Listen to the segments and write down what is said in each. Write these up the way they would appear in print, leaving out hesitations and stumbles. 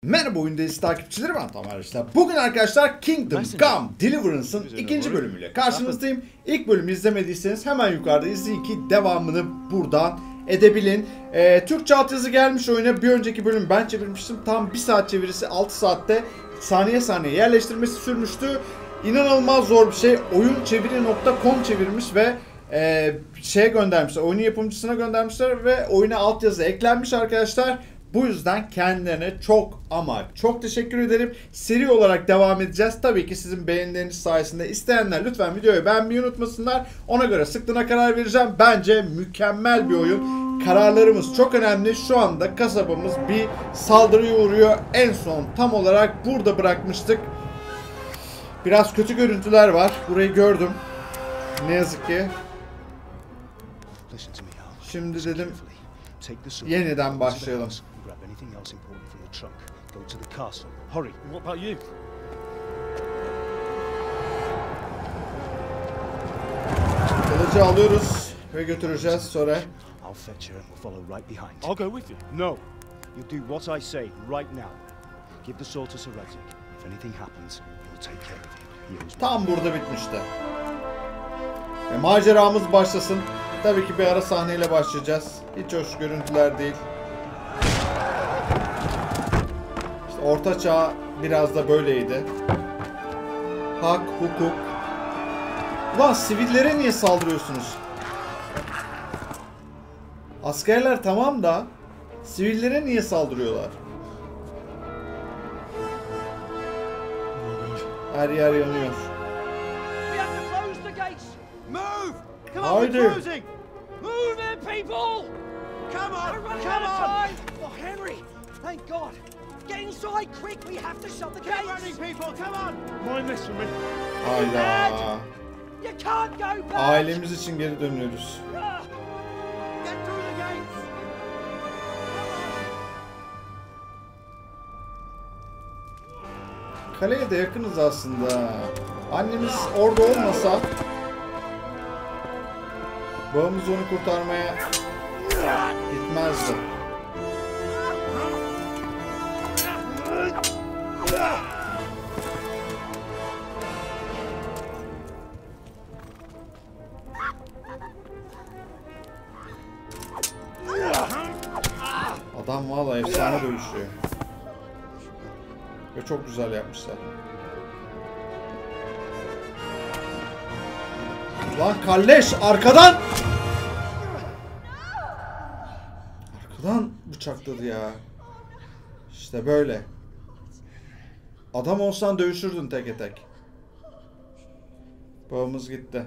Merhaba Oyun Delisi takipçileri, ben Tam arkadaşlar. Bugün arkadaşlar Come Deliverance'ın ikinci bölümüyle karşınızdayım. İlk bölümü izlemediyseniz hemen yukarıda izleyin ki devamını buradan edebilin. Türkçe altyazı gelmiş oyuna. Bir önceki bölüm ben çevirmiştim. Tam 1 saat çevirisi 6 saatte saniye saniye yerleştirmesi sürmüştü. İnanılmaz zor bir şey. Oyunçeviri.com çevirmiş ve şeye göndermişler. Oyunun yapımcısına göndermişler ve oyuna altyazı eklenmiş arkadaşlar. Bu yüzden kendilerine çok ama çok teşekkür ederim. Seri olarak devam edeceğiz. Tabii ki sizin beğenileriniz sayesinde. İsteyenler lütfen videoyu beğenmeyi unutmasınlar. Ona göre sıklığına karar vereceğim. Bence mükemmel bir oyun. Kararlarımız çok önemli. Şu anda kasabamız bir saldırıya uğruyor. En son tam olarak burada bırakmıştık. Biraz kötü görüntüler var. Burayı gördüm. Ne yazık ki. Şimdi dedim yeniden başlayalım. Kılıcı alıyoruz ve götüreceğiz sonra. I'll go with you. No. You do what I say right now. Give the sword to Heretic. If anything happens, he'll take care of you. Tam burada bitmişti. Maceramız başlasın. Tabii ki bir ara sahneyle başlayacağız. Hiç hoş görüntüler değil. İşte Orta Çağ biraz da böyleydi. Hak, hukuk. Ulan sivillere niye saldırıyorsunuz? Askerler tamam da sivillere niye saldırıyorlar? Her yer yanıyor. Haydi. Move it, people! Come on! Come on! Oh, Henry! Thank God! Get inside quick! We have to shut the gates! Get running, people! Come on! Mind this for me. Hayda. You can't go back! Ailemiz için geri dönüyoruz. Get through the gates! Kaleye de yakınız aslında. Annemiz orada olmasa babamız onu kurtarmaya gitmezdi. Adam vallahi efsane dövüşüyor. Ve çok güzel yapmışlar. Lan kalleş arkadan! Arkadan bıçakladı ya. İşte böyle. Adam olsan dövüşürdün tek tek. Babamız gitti.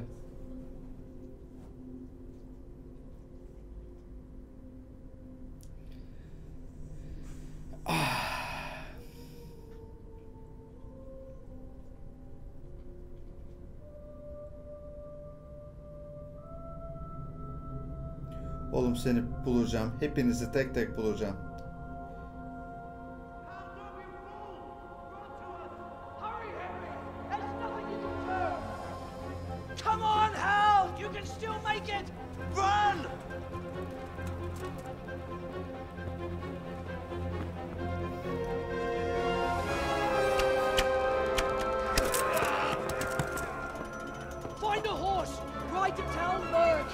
Oğlum seni bulacağım. Hepinizi tek tek bulacağım. Come on, Hal! You can still make it! Run! Find a horse! Ride to Talberg!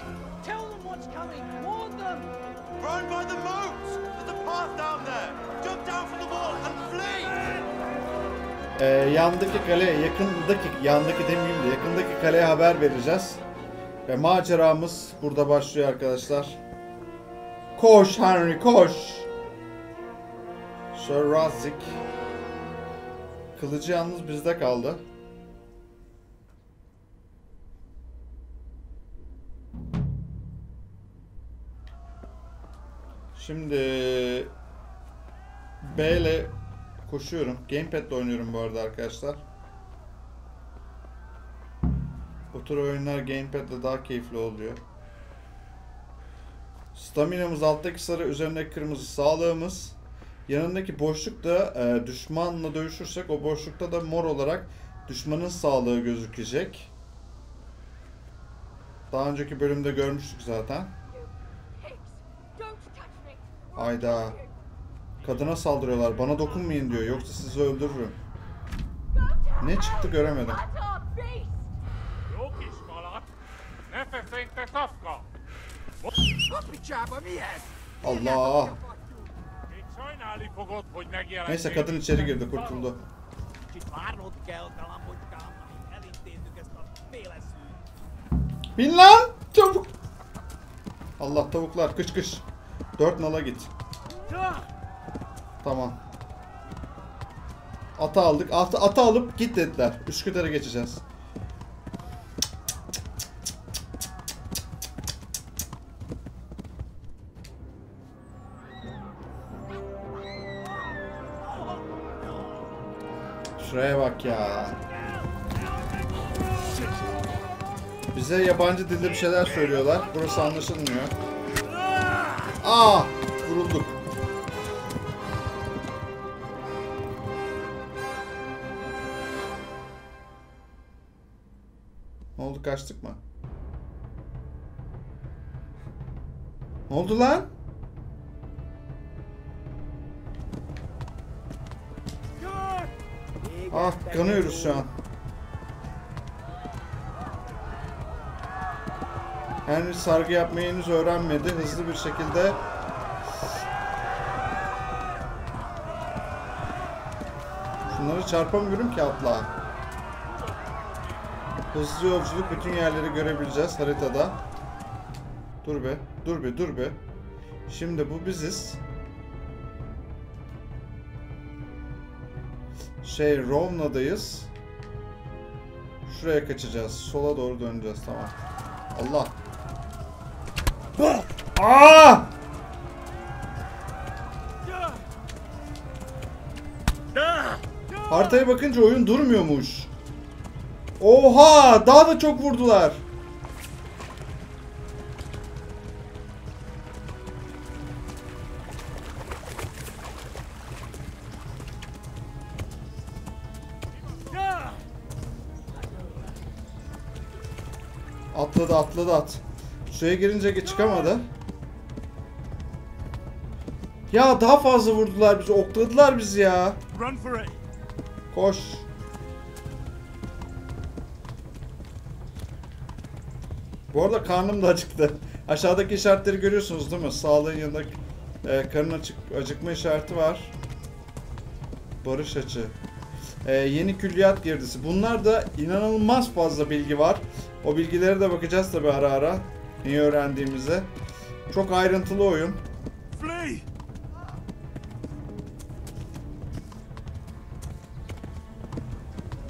Tell them what's coming! Warn them! Run by the moat! There's a path down there! Jump down from the wall and flee! Yandaki kaleye, yandaki demeyeyim de yakındaki kaleye haber vereceğiz. Ve maceramız burada başlıyor arkadaşlar. Koş Henry koş! Sir Razik. Kılıcı yalnız bizde kaldı. Şimdi B ile koşuyorum. Gamepad ile oynuyorum bu arada arkadaşlar. Bu tür oyunlar Gamepad ile daha keyifli oluyor. Staminamız alttaki sarı, üzerindeki kırmızı sağlığımız. Yanındaki boşlukta düşmanla dövüşürsek o boşlukta da mor olarak düşmanın sağlığı gözükecek. Daha önceki bölümde görmüştük zaten. Hayda. Kadına saldırıyorlar. Bana dokunmayın diyor. Yoksa sizi öldürürüm. Ne çıktı göremedim. Allah. Neyse kadın içeri girdi, kurtuldu. Bin lan! Çabuk! Allah tavuklar kış kış. 4 nala git. Tamam. Ata aldık. Ata alıp git dediler. Üsküdar'a geçeceğiz. Şuraya bak ya. Bize yabancı dilde bir şeyler söylüyorlar. Burası anlaşılmıyor. Aa! Vurulduk. Ne oldu, kaçtık mı? Ne oldu lan? Ah, kanıyoruz şu an. Henry sargı yapmayı henüz öğrenmedi. Hızlı bir şekilde şunları çarpamıyorum ki atla. Hızlı yolculuk, bütün yerleri görebileceğiz haritada. Dur be, dur be, dur be. Şimdi bu biziz. Rovna'dayız. Şuraya kaçacağız. Sola doğru döneceğiz, tamam. Allah. Aa! Haritaya bakınca oyun durmuyormuş. Oha! Daha da çok vurdular. Atladı at. Şuraya girince çıkamadı. Ya daha fazla vurdular bizi, okladılar bizi ya. Koş. Bu arada karnım da acıktı. Aşağıdaki işaretleri görüyorsunuz değil mi? Sağlığın yanında karın acıkma işareti var. Barış açı. Yeni külliyat girdisi. Bunlarda inanılmaz fazla bilgi var. O bilgilere de bakacağız tabi ara ara. Neyi öğrendiğimize. Çok ayrıntılı oyun.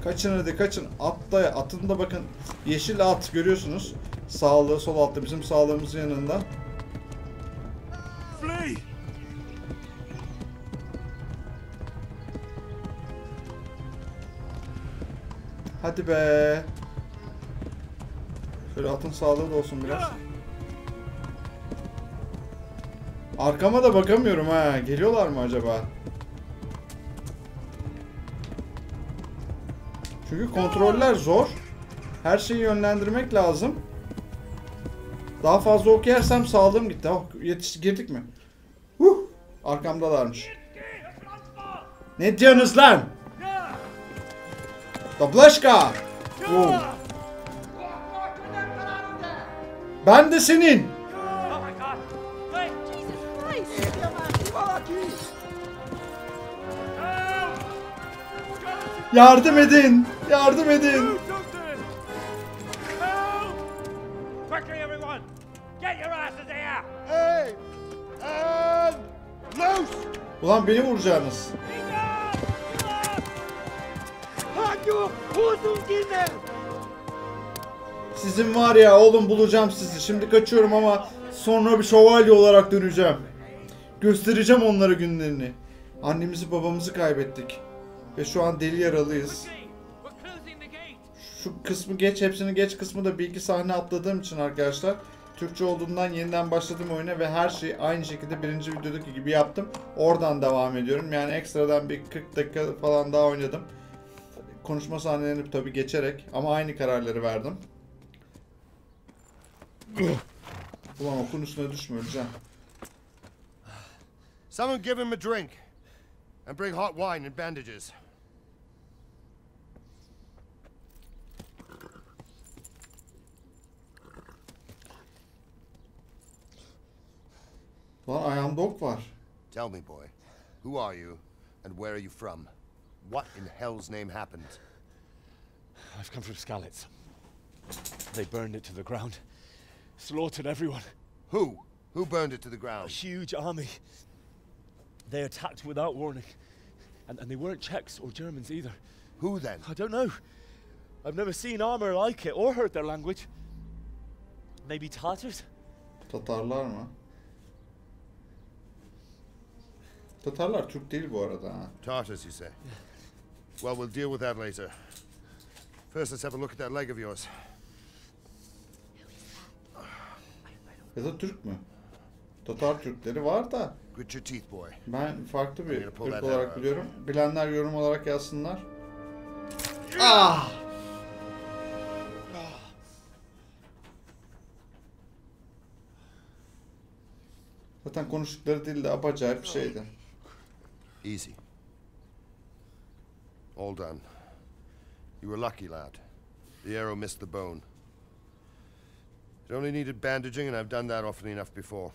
Kaçın hadi kaçın. Atın da bakın. Yeşil at görüyorsunuz. Sağlığı sol altta, bizim sağlığımızın yanında. Hadi be. Şöyle atın sağlığı da olsun biraz. Arkama da bakamıyorum ha. Geliyorlar mı acaba? Çünkü kontroller zor. Her şeyi yönlendirmek lazım. Daha fazla okuyarsam sağlığım gitti. Oh, girdik mi? Arkamdalarmış. Ne diyorsunuz lan? Doblaşka. Ben de senin. Yardım edin. Yardım edin. Ulan beni vuracaksınız. Sizin var ya oğlum, bulacağım sizi. Şimdi kaçıyorum ama sonra bir şövalye olarak döneceğim. Göstereceğim onlara günlerini. Annemizi babamızı kaybettik. Ve şu an deli yaralıyız. Şu kısmı geç, hepsini geç kısmı da bir iki sahne atladığım için arkadaşlar. Türkçe olduğundan yeniden başladım oyuna ve her şeyi aynı şekilde birinci videodaki gibi yaptım. Oradan devam ediyorum. Yani ekstradan bir 40 dakika falan daha oynadım. Konuşma sahnelerini tabii geçerek ama aynı kararları verdim. Ulan okun üstüne düşme, öleceğim. Someone give him a drink. And bring hot wine and bandages. Lan ayağımda ok var. Tell me, boy, who are you and where are you from? What in hell's name happened? I've come from Skalitz. They burned it to the ground. Slaughtered everyone. Who? Who burned it to the A ground? huge army. They attacked without warning. And they weren't Czechs or Germans either. Who then? I don't know. I've never seen armor like it or heard their language. Maybe Tatars? Tatarlar mı? Tatarlar Türk değil bu arada ha. Tartars, you say? Well, we'll deal with that later. First, let's have a look at that leg of yours. Ya da Türk mü? Tatar Türkleri var da Grit your teeth, boy. ben farklı bir pull ırk that olarak out. biliyorum. Bilenler yorum olarak yazsınlar. Ah! Zaten konuştukları dil de acayip bir şeydi. Easy. All done. You were lucky, lad. The arrow missed the bone. It only needed bandaging, and I've done that often enough before.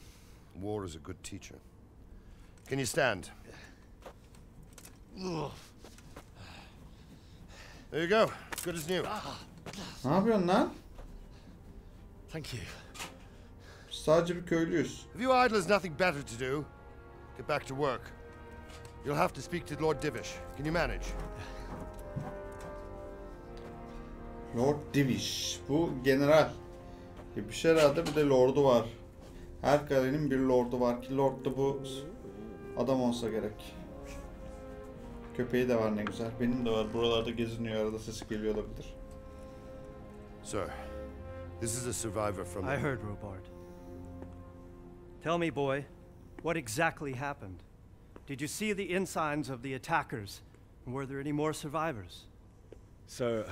War is a good teacher. Can you stand? There you go. Good as new. Ne yapıyorsun lan? Thank you. Biz sadece bir köylüyüz. If you idlers nothing better to do, get back to work. You'll have to speak to Lord Divish. Can you manage? Lord Divish. Bu general. Bir şey herhalde, bir de lordu var. Her kalenin bir lordu var ki lord da bu adam olsa gerek. Köpeği de var ne güzel. Benim de var. Buralarda geziniyor, arada sesi geliyor olabilir. Sir, this is a survivor from... I heard, Robard. Tell me, boy, what exactly happened? Did you see the ensigns of the attackers? And were there any more survivors? So,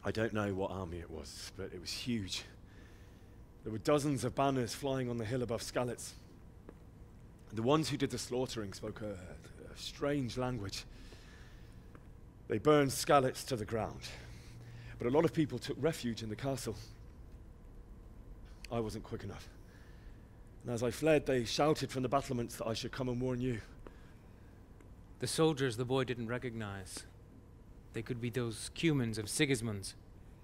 I don't know what army it was, but it was huge. There were dozens of banners flying on the hill above Skalitz. The ones who did the slaughtering spoke a strange language. They burned Skalitz to the ground, but a lot of people took refuge in the castle. I wasn't quick enough. And as I fled, they shouted from the battlements that I should come and warn you. The soldiers the boy didn't recognize. They could be those Cumans of Sigismund's.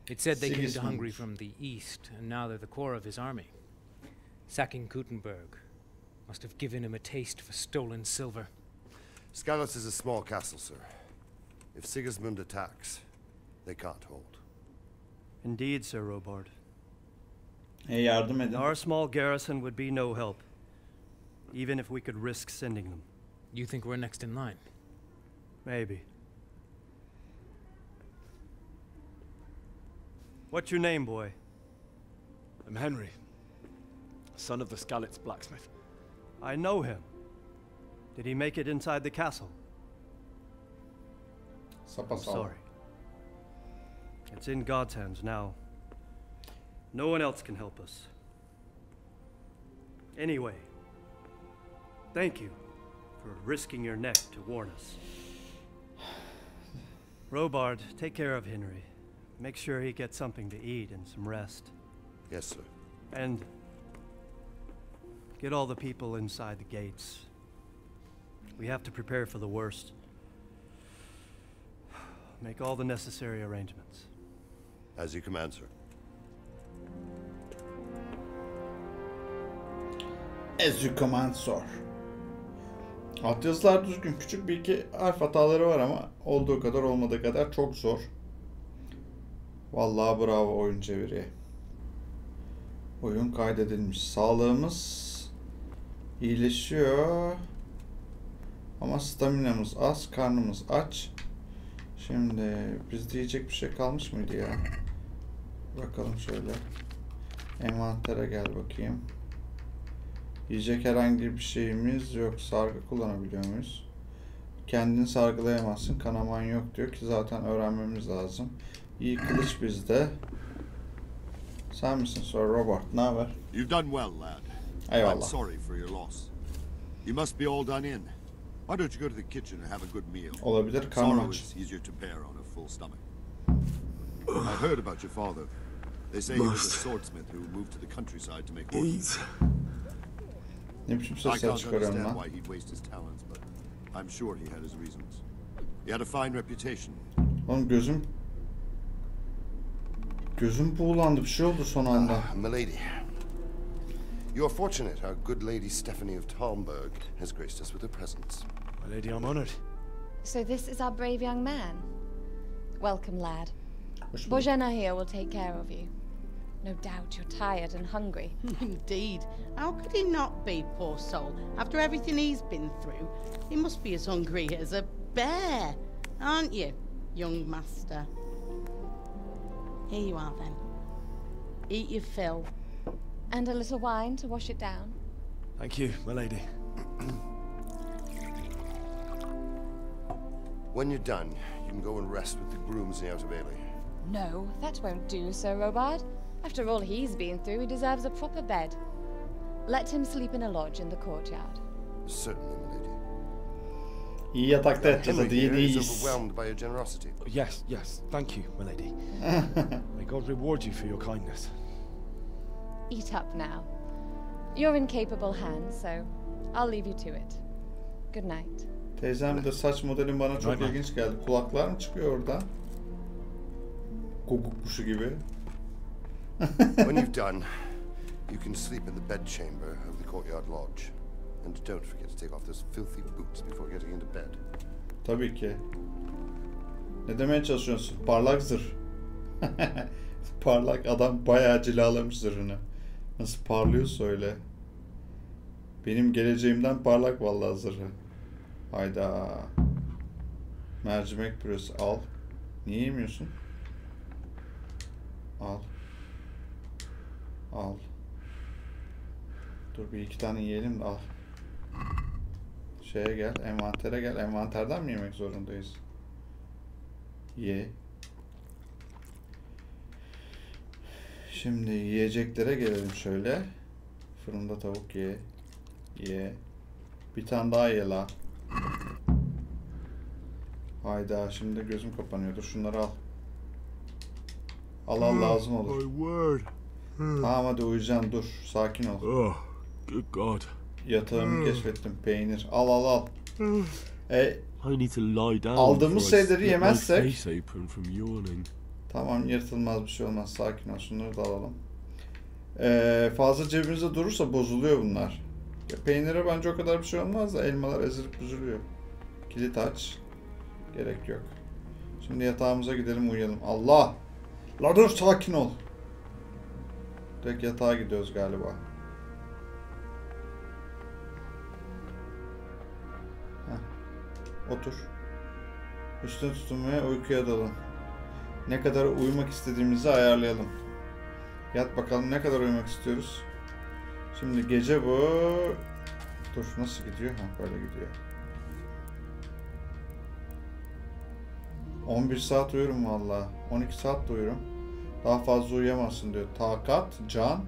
It said they came to Hungary from the east, and now they're the core of his army. Sacking Kuttenberg must have given him a taste for stolen silver. Skalitz is a small castle, sir. If Sigismund attacks, they can't hold. Indeed, Sir Robard. Yardım edin. Our small garrison would be no help, even if we could risk sending them. You think we're next in line? Maybe. What's your name, boy? I'm Henry, son of the Skalitz blacksmith. I know him. Did he make it inside the castle? Sapasağlam. Sorry. It's in God's hands now. No one else can help us. Anyway, thank you for risking your neck to warn us. Robard, take care of Henry. Make sure he gets something to eat and some rest. Yes, sir. And get all the people inside the gates. We have to prepare for the worst. Make all the necessary arrangements. As you command, sir. As you command, sir. Altyazılar düzgün. Küçük bir iki harf hataları var ama olduğu kadar olmadığı kadar çok zor. Vallahi bravo oyun çeviri. Oyun kaydedilmiş. Sağlığımız iyileşiyor. Ama staminamız az, karnımız aç. Şimdi bizde yiyecek bir şey kalmış mıydı ya? Bakalım şöyle. Envantere gel bakayım. Yiyecek herhangi bir şeyimiz yok. Sargı kullanabiliyor muyuz? Kendini sargılayamazsın. Kanaman yok diyor ki zaten öğrenmemiz lazım. İyi kılıç bizde. Sen misin Sir Robert? Ne haber? You've done well, lad. Eyvallah. I'm sorry for your loss. You must be all done in. Why don't you go to the kitchen and have a good meal? Olabilir, karnım Sorrow aç. is easier to bear on a full stomach. I heard about your father. They say he was a swordsmith who moved to the countryside to make horses. Ne biçim I sesler can't çıkarıyorum understand lan. why he'd waste his talents, but I'm sure he had his reasons. He had a fine reputation. Oğlum gözüm buğulandı, bir şey oldu son anda. Milady, you are fortunate our good lady Stephanie of Talmberg has graced us with her presence. My lady, I'm honored. So this is our brave young man. Welcome, lad. Hoş bulduk. Bojana here will take care of you. No doubt you're tired and hungry. Indeed. How could he not be, poor soul? After everything he's been through, he must be as hungry as a bear, aren't you, young master? Here you are, then. Eat your fill. And a little wine to wash it down. Thank you, my lady. When you're done, you can go and rest with the grooms in the Outer Bailey. No, that won't do, Sir Robard. After all he's been through, he deserves a proper bed. Let him sleep in a lodge in the courtyard. Certainly, milady. İyi yatakta yatacağız, Henry hadi here is iyiyiz. overwhelmed by your generosity. Yes, yes, thank you, my lady. May God reward you for your kindness. Eat up now. You're in capable hands, so I'll leave you to it. Good night. Teyzem de saç modelin bana çok Aynen. ilginç geldi. Kulaklar mı çıkıyor oradan? Guguk kuşu gibi. When you've done, you can sleep in the bedchamber of the courtyard lodge. And don't forget to take off those filthy boots before getting into bed. Tabii ki. Ne demeye çalışıyorsun? Parlak zırh. Parlak adam bayağı cilalamış zırhını. Nasıl parlıyorsa öyle. Benim geleceğimden parlak vallahi zırhı. Hayda. Mercimek püresi al. Niye yemiyorsun? Al. Al. Dur bir iki tane yiyelim de al. Şeye gel, envantere gel. Envanterden mi yemek zorundayız? Ye. Şimdi yiyeceklere gelelim şöyle. Fırında tavuk ye. Ye. Bir tane daha ye la. Hayda, şimdi gözüm kapanıyor. Dur şunları al. Al lazım olur. Tamam hadi uyuyacaksın, dur. Sakin ol. Oh, good God. Yatağımı keşfettim. Peynir. Al. I need to lie down. Aldığımız before I şeyleri split my yemezsek. face open from yawning. Tamam, yırtılmaz, bir şey olmaz. Sakin ol. Şunları da alalım. Fazla cebimizde durursa bozuluyor bunlar. Ya, peynire bence o kadar bir şey olmaz da elmalar ezilip büzülüyor. Kilit aç. Gerek yok. Şimdi yatağımıza gidelim, uyuyalım. Allah! La dur, sakin ol. Direkt yatağa gidiyoruz galiba. Heh. Otur. Üstüne tutunmaya, uykuya dalın. Ne kadar uyumak istediğimizi ayarlayalım. Yat bakalım, ne kadar uyumak istiyoruz. Şimdi gece bu. Dur, nasıl gidiyor? Ha, böyle gidiyor. 11 saat uyurum valla. 12 saat de uyurum. Daha fazla uyuyamazsın diyor. Takat, can.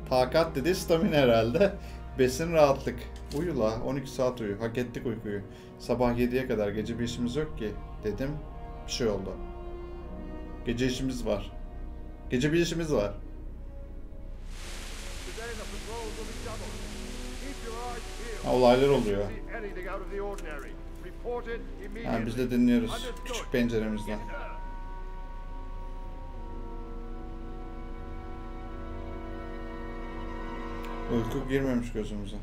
Takat dedi, stamina herhalde. Besin, rahatlık. Uyu la, 12 saat uyu. Hak ettik uykuyu. Sabah 7'ye kadar, gece bir işimiz yok ki. Dedim, bir şey oldu. Gece işimiz var. Gece bir işimiz var. Ha, olaylar oluyor. Yani biz de dinliyoruz küçük penceremizden. Uyku girmemiş gözümüze.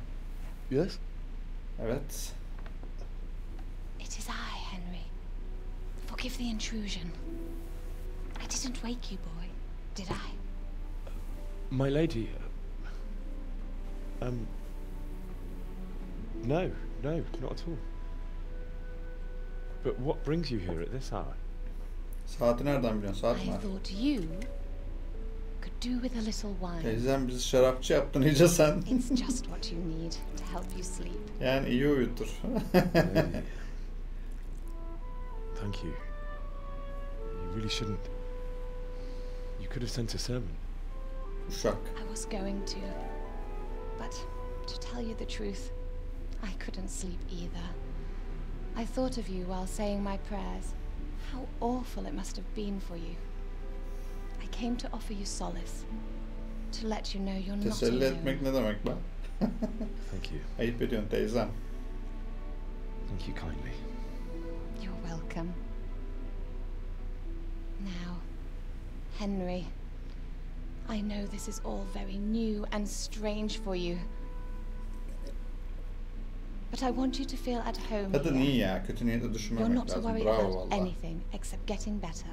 Yes? Evet. It is I, Henry. Forgive the intrusion. I didn't wake you, boy, did I? My lady, no, not at all. But what brings you here at this hour? Saati nereden biliyorsun? Saat mi I var? thought you could do with a little wine. Teyzem bizi şarapçı yaptın iyice sen. It's just what you need to help you sleep. Yani iyi uyutur. Thank you. You really shouldn't. You could have sent a servant. Uşak. I was going to, but to tell you the truth, I couldn't sleep either. I thought of you while saying my prayers. How awful it must have been for you. I came to offer you solace. To let you know you're not Teselli alone. etmek ne demek lan? Thank you. Ayıp ediyorsun teyzem. Thank you kindly. You're welcome. Now, Henry, I know this is all very new and strange for you. But I want you to feel at home Kadın here. iyi ya. Kötü niyete You're düşünmemek not to lazım. worry Bravo about valla. anything except getting better.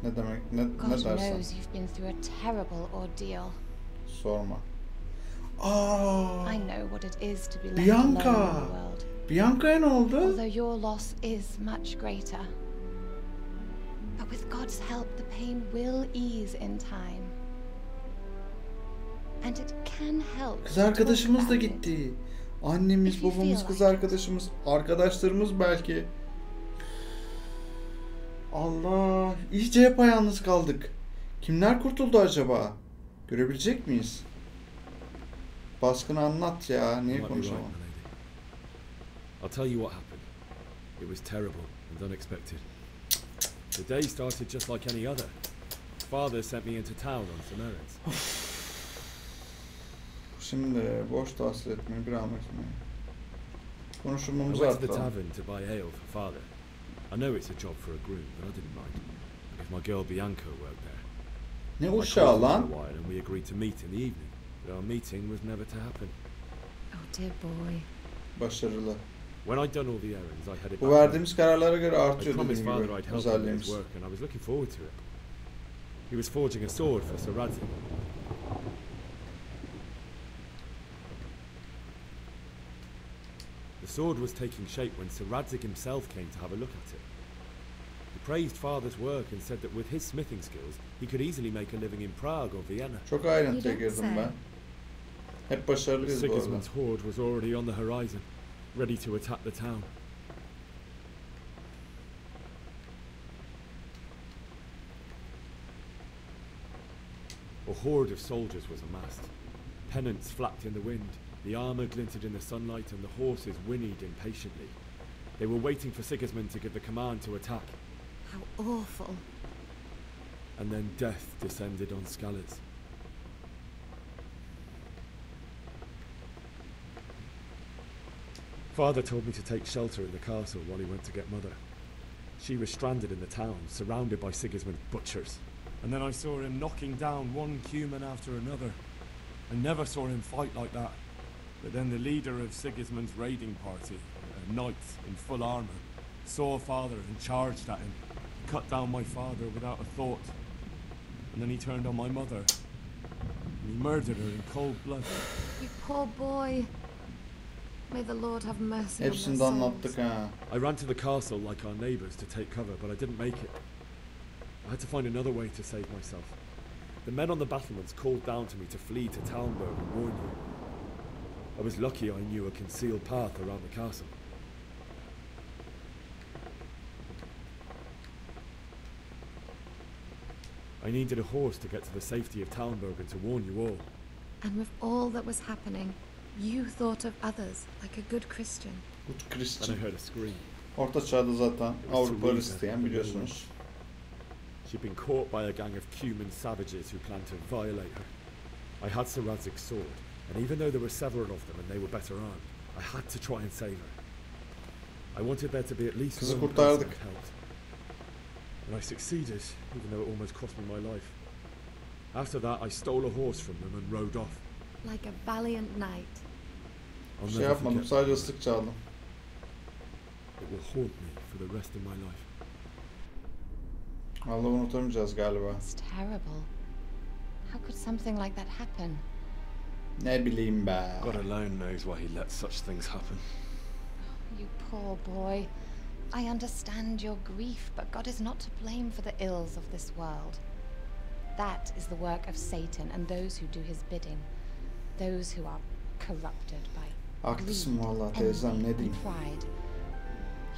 Ne demek? Ne God dersen? knows you've been through a terrible ordeal. Sorma. Aa, I know what it is to be left alone in the Bianca. world. Bianca'ya ne oldu? Although your loss is much greater. But with God's help, the pain will ease in time. And it can help. Kız to talk arkadaşımız da about it. gitti. Annemiz, If you babamız, feel kız like it. arkadaşımız, arkadaşlarımız belki. Allah, iyice yapayalnız kaldık. Kimler kurtuldu acaba? Görebilecek miyiz? Baskını anlat ya, niye You might be right, konuşamam? my lady. I'll tell you what happened. It was terrible and unexpected. The day started just like any other. Father sent me into town on some errands. Şimdi boş tahsil etmeyi bir almak için. I Konuşmamızı went to the arttıralım. tavern to buy ale for Father. I know it's a job for a groom, but I didn't mind. Because my girl Bianca worked there. Ne I uşağı called her lan? for a while and we agreed to meet in the evening. But our meeting was never to happen. Oh dear boy. Başarılı. When I'd done all the errands, I headed Bu back. verdiğimiz kararlara göre I artıyor promised dediğim Father gibi I'd help him with his özelliğimiz. work and I was looking forward to it. He was forging a sword for Sir Radzig. The sword was taking shape when Sir Radzig himself came to have a look at it. He praised Father's work and said that with his smithing skills, he could easily make a living in Prague or Vienna. Çok ayrıntıya girdim ben. Hep başarılıyız bu arada. Sigismund's horde was already on the horizon, ready to attack the town. A horde of soldiers was amassed. Pennants flapped in the wind, the armour glinted in the sunlight, and the horses whinnied impatiently. They were waiting for Sigismund to give the command to attack. How awful. And then death descended on Skalitz. Father told me to take shelter in the castle while he went to get Mother. She was stranded in the town, surrounded by Sigismund's butchers. And then I saw him knocking down one Cuman after another. I never saw him fight like that. But then the leader of Sigismund's raiding party, a knight in full armour, saw Father and charged at him. He cut down my father without a thought. And then he turned on my mother. And he murdered her in cold blood. You poor boy. May the Lord have mercy on Hepsini de their anlattık souls. ha. I ran to the castle like our neighbours to take cover, but I didn't make it. I had to find another way to save myself. The men on the battlements called down to me to flee to Talmberg and warn you. I was lucky I knew a concealed path around the castle. I needed a horse to get to the safety of Talmberg and to warn you all. And with all that was happening, you thought of others like a good Christian. Good Then I Christian. heard a scream. Orta Çağ'da zaten Avrupa Hristiyan biliyorsunuz. She'd been caught by a gang of Cuman savages who planned to violate her. I had Sir Radzig's sword, and even though there were several of them and they were better armed, I had to try and save her. I wanted there to be at least Kızı one person kurtardık. that helped. And I succeeded, even though it almost cost me my life. After that, I stole a horse from them and rode off. Like a valiant knight. I'll Şey never yapmadım, forget sadece that. ıslık çaldım. It will haunt me for the rest of my life. Vallahi unutamayacağız galiba. It's terrible. How could something like that happen? Ne bileyim be. God alone knows why he lets such things happen. You poor boy. I understand your grief, but God is not to blame for the ills of this world. That is the work of Satan and those who do his bidding. Those who are corrupted by Haklısın greed, vallahi teyzem, envy, ne and diyeyim. pride.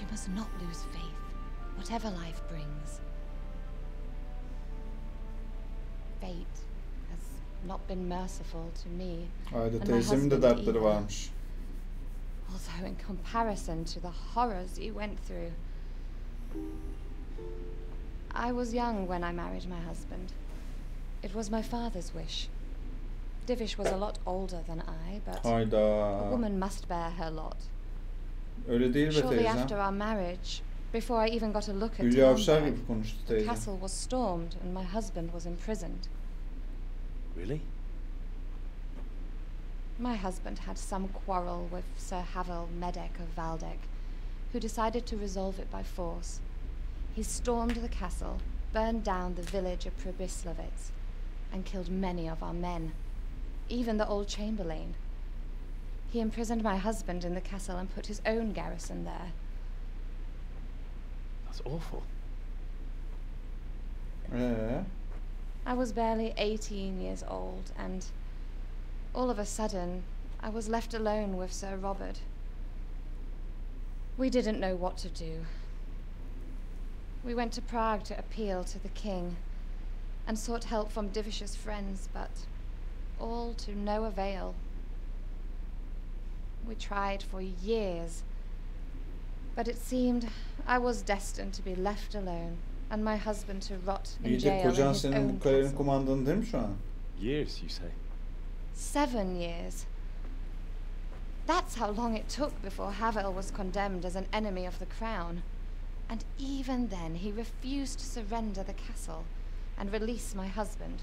You must not lose faith, whatever life brings. Fate has not been merciful to me. Haydi and my teyzemin de husband dertleri either. varmış. Although in comparison to the horrors you went through. I was young when I married my husband. It was my father's wish. Divish was a lot older than I, but a woman must bear her lot. Öyle değil be Shortly teyze. after our marriage, before I even got a look at Hülya Avşar Townburg, gibi konuştu the teyze. castle was stormed and my husband was imprisoned. Really? My husband had some quarrel with Sir Havel Medek of Valdek, who decided to resolve it by force. He stormed the castle, burned down the village of Pribyslavitz, and killed many of our men, even the old chamberlain. He imprisoned my husband in the castle and put his own garrison there. That's awful. I was barely 18 years old, and all of a sudden, I was left alone with Sir Robert. We didn't know what to do. We went to Prague to appeal to the king, and sought help from Divish's friends, but all to no avail. We tried for years, but it seemed I was destined to be left alone, and my husband to rot in jail in kocan his senin own bu kalenin castle. kumandanı değil mi şu an? Years, you say? 7 years. That's how long it took before Havel was condemned as an enemy of the crown. And even then, he refused to surrender the castle and release my husband.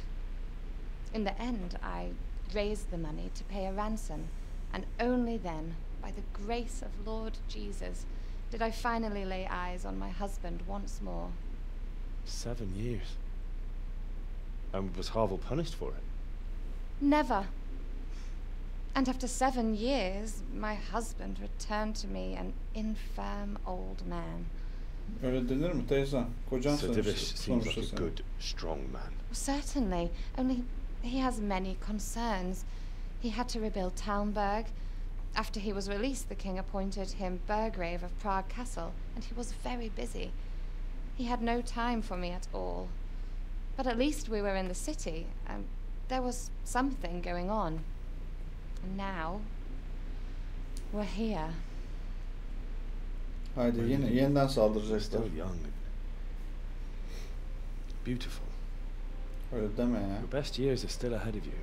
In the end, I raised the money to pay a ransom, and only then, by the grace of Lord Jesus, did I finally lay eyes on my husband once more. 7 years. And was Havel punished for it? Never. And after 7 years, my husband returned to me an infirm old man. Öyle denir mi teyze? Kocan So Divish seems like a good, strong man. Certainly, only he has many concerns. He had to rebuild Townburg. After he was released, the king appointed him Burgrave of Prague Castle, and he was very busy. He had no time for me at all. But at least we were in the city, and there was something going on. And now, we're here. Haydi yeniden saldıracaklar. Still young. Beautiful. Öyle deme ya. Your best years are still ahead of you.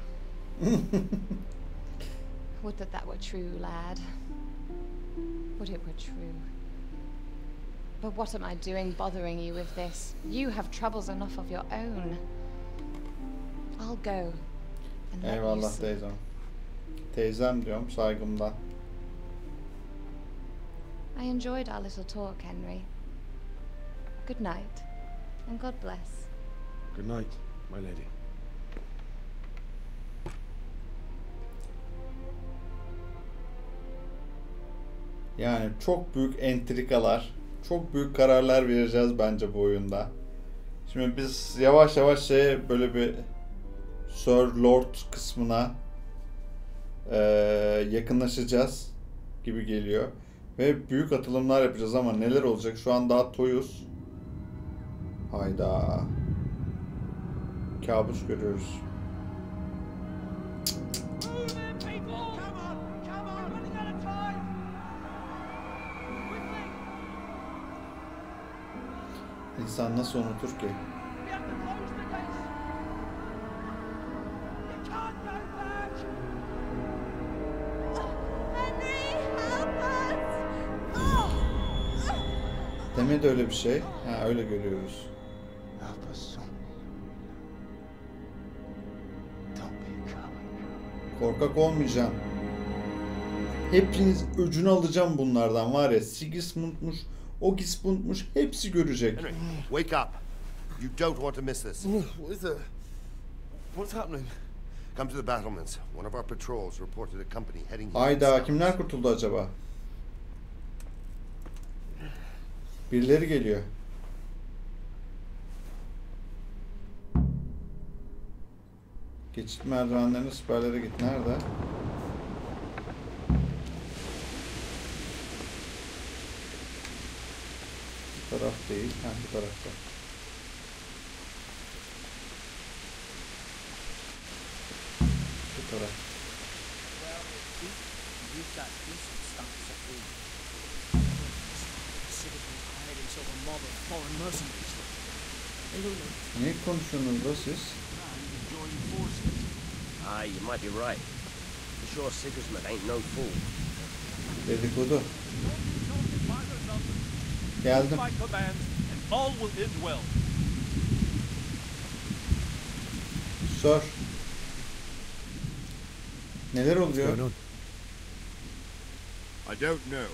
Would that were true, lad. Would it were true. But what am I doing bothering you with this? You have troubles enough of your own. I'll go and let you Eyvallah see. teyzem. Teyzem diyorum saygımdan. I enjoyed our little talk, Henry. Good night, and God bless. Good night, my lady. Yani çok büyük entrikalar, çok büyük kararlar vereceğiz bence bu oyunda. Şimdi biz yavaş yavaş böyle bir Sir Lord kısmına yakınlaşacağız gibi geliyor. Ve büyük atılımlar yapacağız ama neler olacak? Şu an daha toyuz. Hayda. Kabus görüyoruz. İnsan nasıl unutur ki? Demedi öyle bir şey. Ha, öyle görüyoruz. Korkak olmayacağım. Hepiniz öcünü alacağım bunlardan var ya. Sigismund'muş, Ogismund'muş hepsi görecek. Henry, wake up. You don't want to miss this. What is it? What's happening? Come to the battlements. One of our patrols reported a company heading here. Hayda, kimler kurtuldu acaba? Birileri geliyor. Geçit merdivenlerine, siperlere git. Nerede? Bu taraf değil. Ha, bu tarafta. Bu taraf. Well, you've got decent stomachs Ne konuşuyorsunuz da siz? Ah, you might be right. For sure Sigismund ain't no fool. Dedikodu. Geldim. Sor. Neler oluyor? I don't know.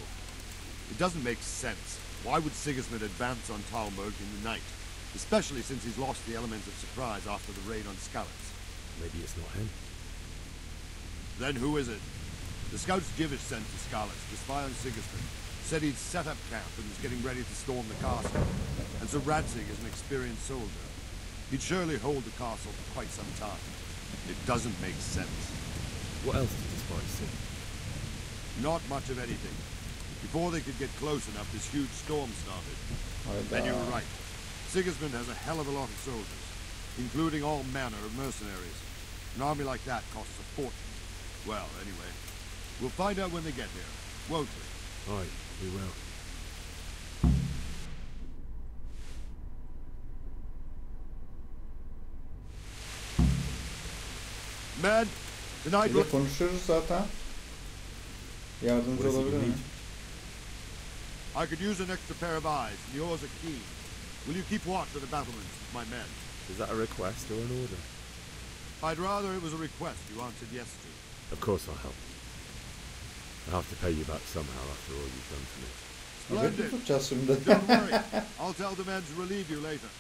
It doesn't make sense. Why would Sigismund advance on Talmberg in the night? Especially since he's lost the element of surprise after the raid on Skalitz. Maybe it's not him. Then who is it? The scouts Jivish sent to Skalitz to spy on Sigismund said he'd set up camp and was getting ready to storm the castle. And so Radzig is an experienced soldier. He'd surely hold the castle for quite some time. It doesn't make sense. What else did the spies see? Not much of anything. Before they could get close enough, this huge storm started. Then you were right. Sigismund has a hell of a lot of soldiers, including all manner of mercenaries. An army like that costs a fortune. Well, anyway, we'll find out when they get here, won't we? Aye, we will. Man, tonight... Bir de konuşuruz zaten. Yardımcı olabilir mi? I could use an extra pair of eyes, and yours are keen. Will you keep watch of the battlements, my men? Is that a request or an order? I'd rather it was a request you answered yes to. Of course I'll help. I'll have to pay you back somehow after all you've done for me. Splendid. Don't worry. I'll tell the men to relieve you later.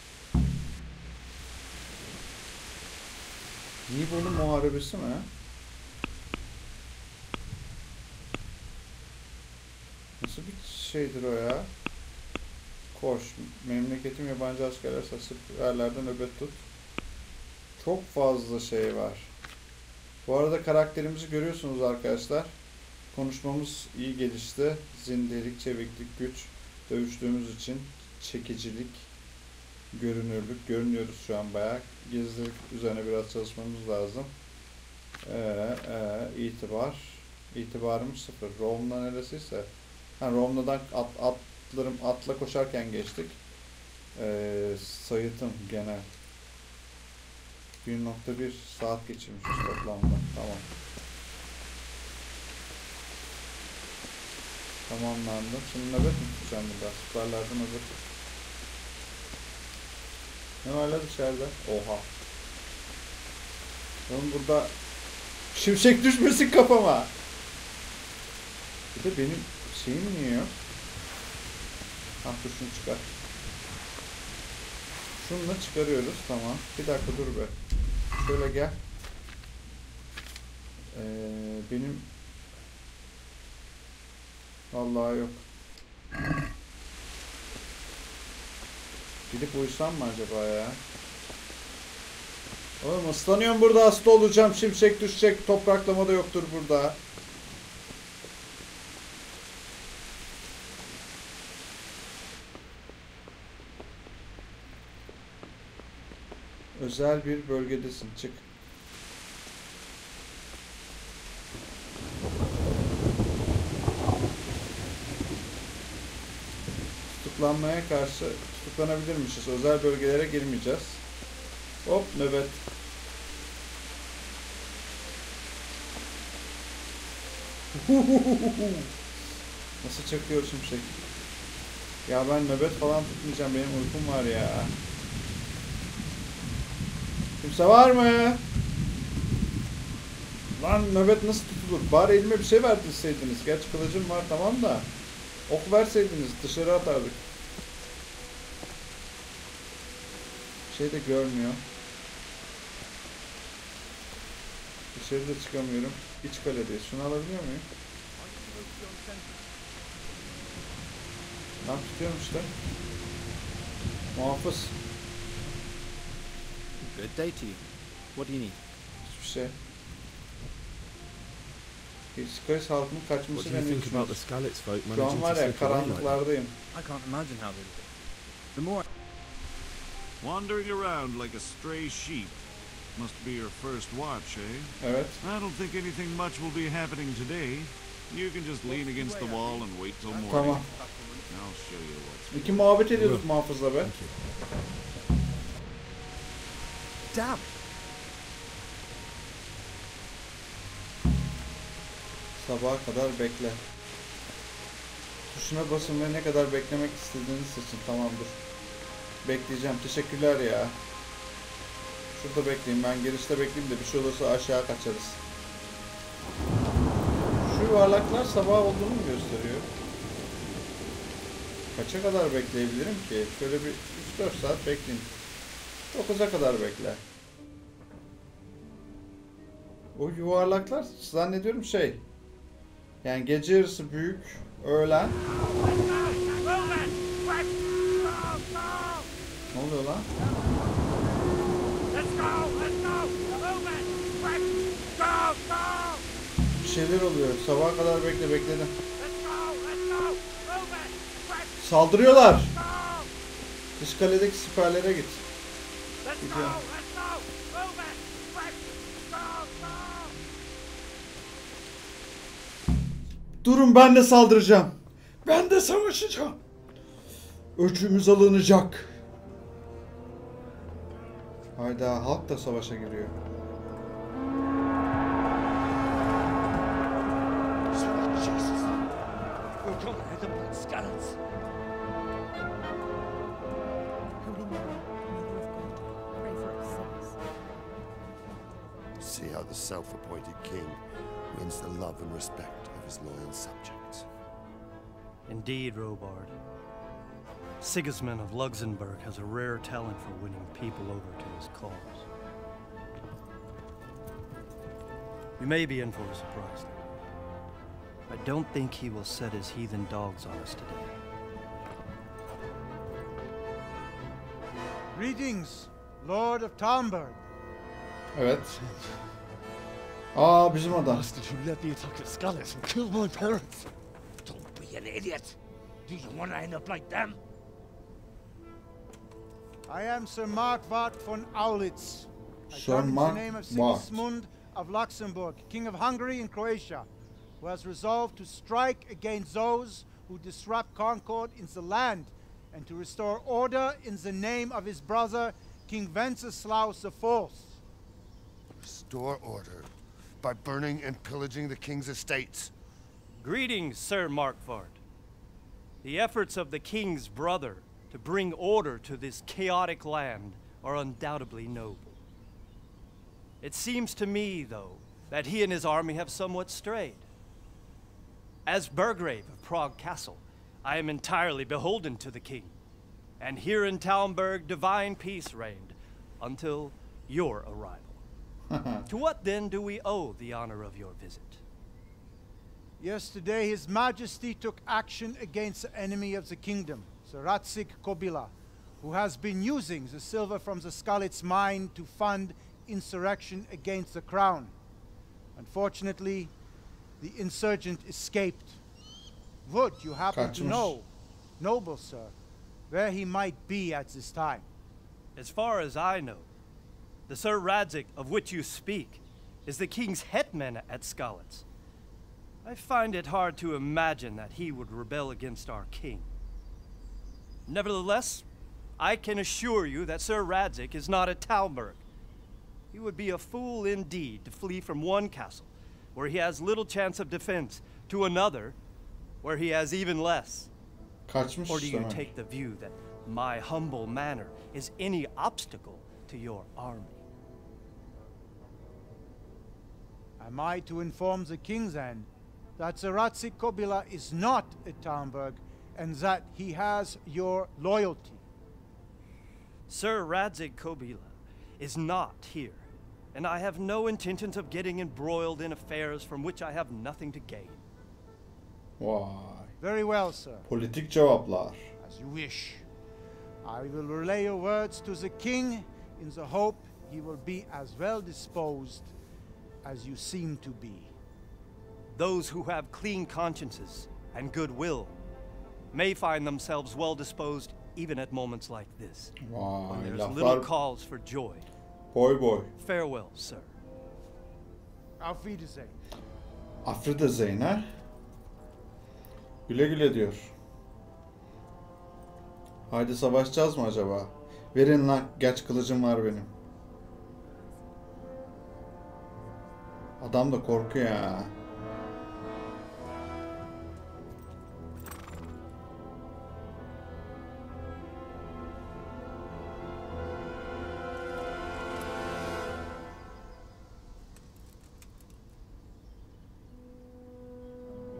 Nibel'in muharebesi mi? Nasıl bir şeydir o ya? Koş. Memleketim yabancı askerler saçıp yerlerde nöbet tut. Çok fazla şey var. Bu arada karakterimizi görüyorsunuz arkadaşlar. Konuşmamız iyi gelişti. Zindelik, çeviklik, güç. Dövüştüğümüz için çekicilik, görünürlük. Görünüyoruz şu an bayağı. Gizlilik üzerine biraz çalışmamız lazım. İtibar. İtibarımız 0. Rom'da neresiyse. Rom'dan atla koşarken geçtik. Sayıtım genel. 1.1 saat geçirmişiz toplamda. Tamam. Tamamlandı. Şimdi nöbet mi tutacağım burada? Süperlerden nöbet. Ne var la dışarıda? Oha. Oğlum burada şimşek düşmesin kafama. Bir de benim şeyim niye yok? Dur şunu çıkar. Şunu çıkarıyoruz. Tamam. Bir dakika dur be. Şöyle gel. Benim vallahi yok. Gidip uyusam mı acaba ya? Oğlum ıslanıyorum burada, hasta olacağım. Şimşek düşecek. Topraklama da yoktur burada. Özel bir bölgedesin. Çık. Tutuklanmaya karşı tutuklanabilirmişiz. Özel bölgelere girmeyeceğiz. Hop nöbet. Nasıl çakıyor şimşek? Ya ben nöbet falan tutmayacağım. Benim uykum var ya. Kimse var mı? Lan nöbet nasıl tutulur? Bari elime bir şey verdirseydiniz. Gerçi kılıcım var tamam da. Ok verseydiniz dışarı atardık. Bir şey de görmüyor. Dışarıda çıkamıyorum. İç kaledeyiz. Şunu alabiliyor muyum? Ben tutuyorum işte. Muhafız. Good day to you. What do you need? Hiçbir şey. Skalitz halkının kaçması benim için. Şu an var ya karanlıklardayım. I can't imagine how they do. The more wandering around like a stray sheep must be your first watch, eh? Evet. I don't think anything much will be happening today. You can just lean against the wall and wait till morning. Tamam. I'll show you what's. İki muhabbet ediyorduk muhafızla be. Damn. Sabaha kadar bekle. Tuşuna basın ve ne kadar beklemek istediğinizi seçin. Tamamdır. Bekleyeceğim. Teşekkürler ya. Şurada bekleyeyim. Ben girişte bekleyeyim de bir şey olursa aşağı kaçarız. Şu yuvarlaklar sabah olduğunu mu gösteriyor? Kaça kadar bekleyebilirim ki? Şöyle bir 3-4 saat bekleyeyim. 9'a kadar bekle. O yuvarlaklar zannediyorum şey. Yani gece yarısı büyük, öğlen. Ne oluyor lan? Bir şeyler oluyor. Sabaha kadar bekledim. Saldırıyorlar. Dış kaledeki siperlere git. Gidiyorum. Durun, ben de saldıracağım. Ben de savaşacağım. Ölçümüz alınacak. Hayda, halk da savaşa giriyor. See how the self-appointed king wins the love and respect of his loyal subjects. Indeed, Robard. Sigismund of Luxembourg has a rare talent for winning people over to his cause. We may be in for a surprise, though. I don't think he will set his heathen dogs on us today. Greetings, Lord of Talmberg. Evet. Aa, bizim adam. Bastard who led the attack at Scarlet and killed my parents. Don't be an idiot. Do you want to end up like them? I am Sir Markwart von Aulitz. I Sir come in the name of Markwart. Sigismund of Luxembourg, King of Hungary and Croatia, who has resolved to strike against those who disrupt concord in the land and to restore order in the name of his brother, King Wenceslaus IV. Restore order by burning and pillaging the king's estates. Greetings, Sir Markwart. The efforts of the king's brother to bring order to this chaotic land are undoubtedly noble. It seems to me, though, that he and his army have somewhat strayed. As Burgrave of Prague Castle, I am entirely beholden to the king, and here in Talmberg divine peace reigned until your arrival. To what then do we owe the honor of your visit? Yesterday, His Majesty took action against the enemy of the kingdom, Sir Ratsik Kobila, who has been using the silver from the Skalitz mine to fund insurrection against the crown. Unfortunately, the insurgent escaped. Would you happen to know, noble sir, where he might be at this time? As far as I know, the Sir Radzik of which you speak is the king's hetman at Skalitz. I find it hard to imagine that he would rebel against our king. Nevertheless, I can assure you that Sir Radzik is not at Talmberg. He would be a fool indeed to flee from one castle, where he has little chance of defense, to another, where he has even less. Kaçmış Or do you demek. take the view that my humble manner is any obstacle to your army? Am I to inform the king then that Sir Ratsik Kobila is not at Talmberg and that he has your loyalty? Sir Radzik Kobila is not here, and I have no intentions of getting embroiled in affairs from which I have nothing to gain. Vay. Very well, sir. Politik cevaplar. As you wish. I will relay your words to the king in the hope he will be as well disposed as you seem to be. Those who have clean consciences and goodwill may find themselves well disposed even at moments like this. Vay, There's laflar little cause for joy. boy boy. Farewell, sir. Auf Wiedersehen. Afrida Zeynep. Güle güle diyor. Haydi savaşacağız mı acaba? Verin lan, geç kılıcım var benim. Adam da korkuyor ya.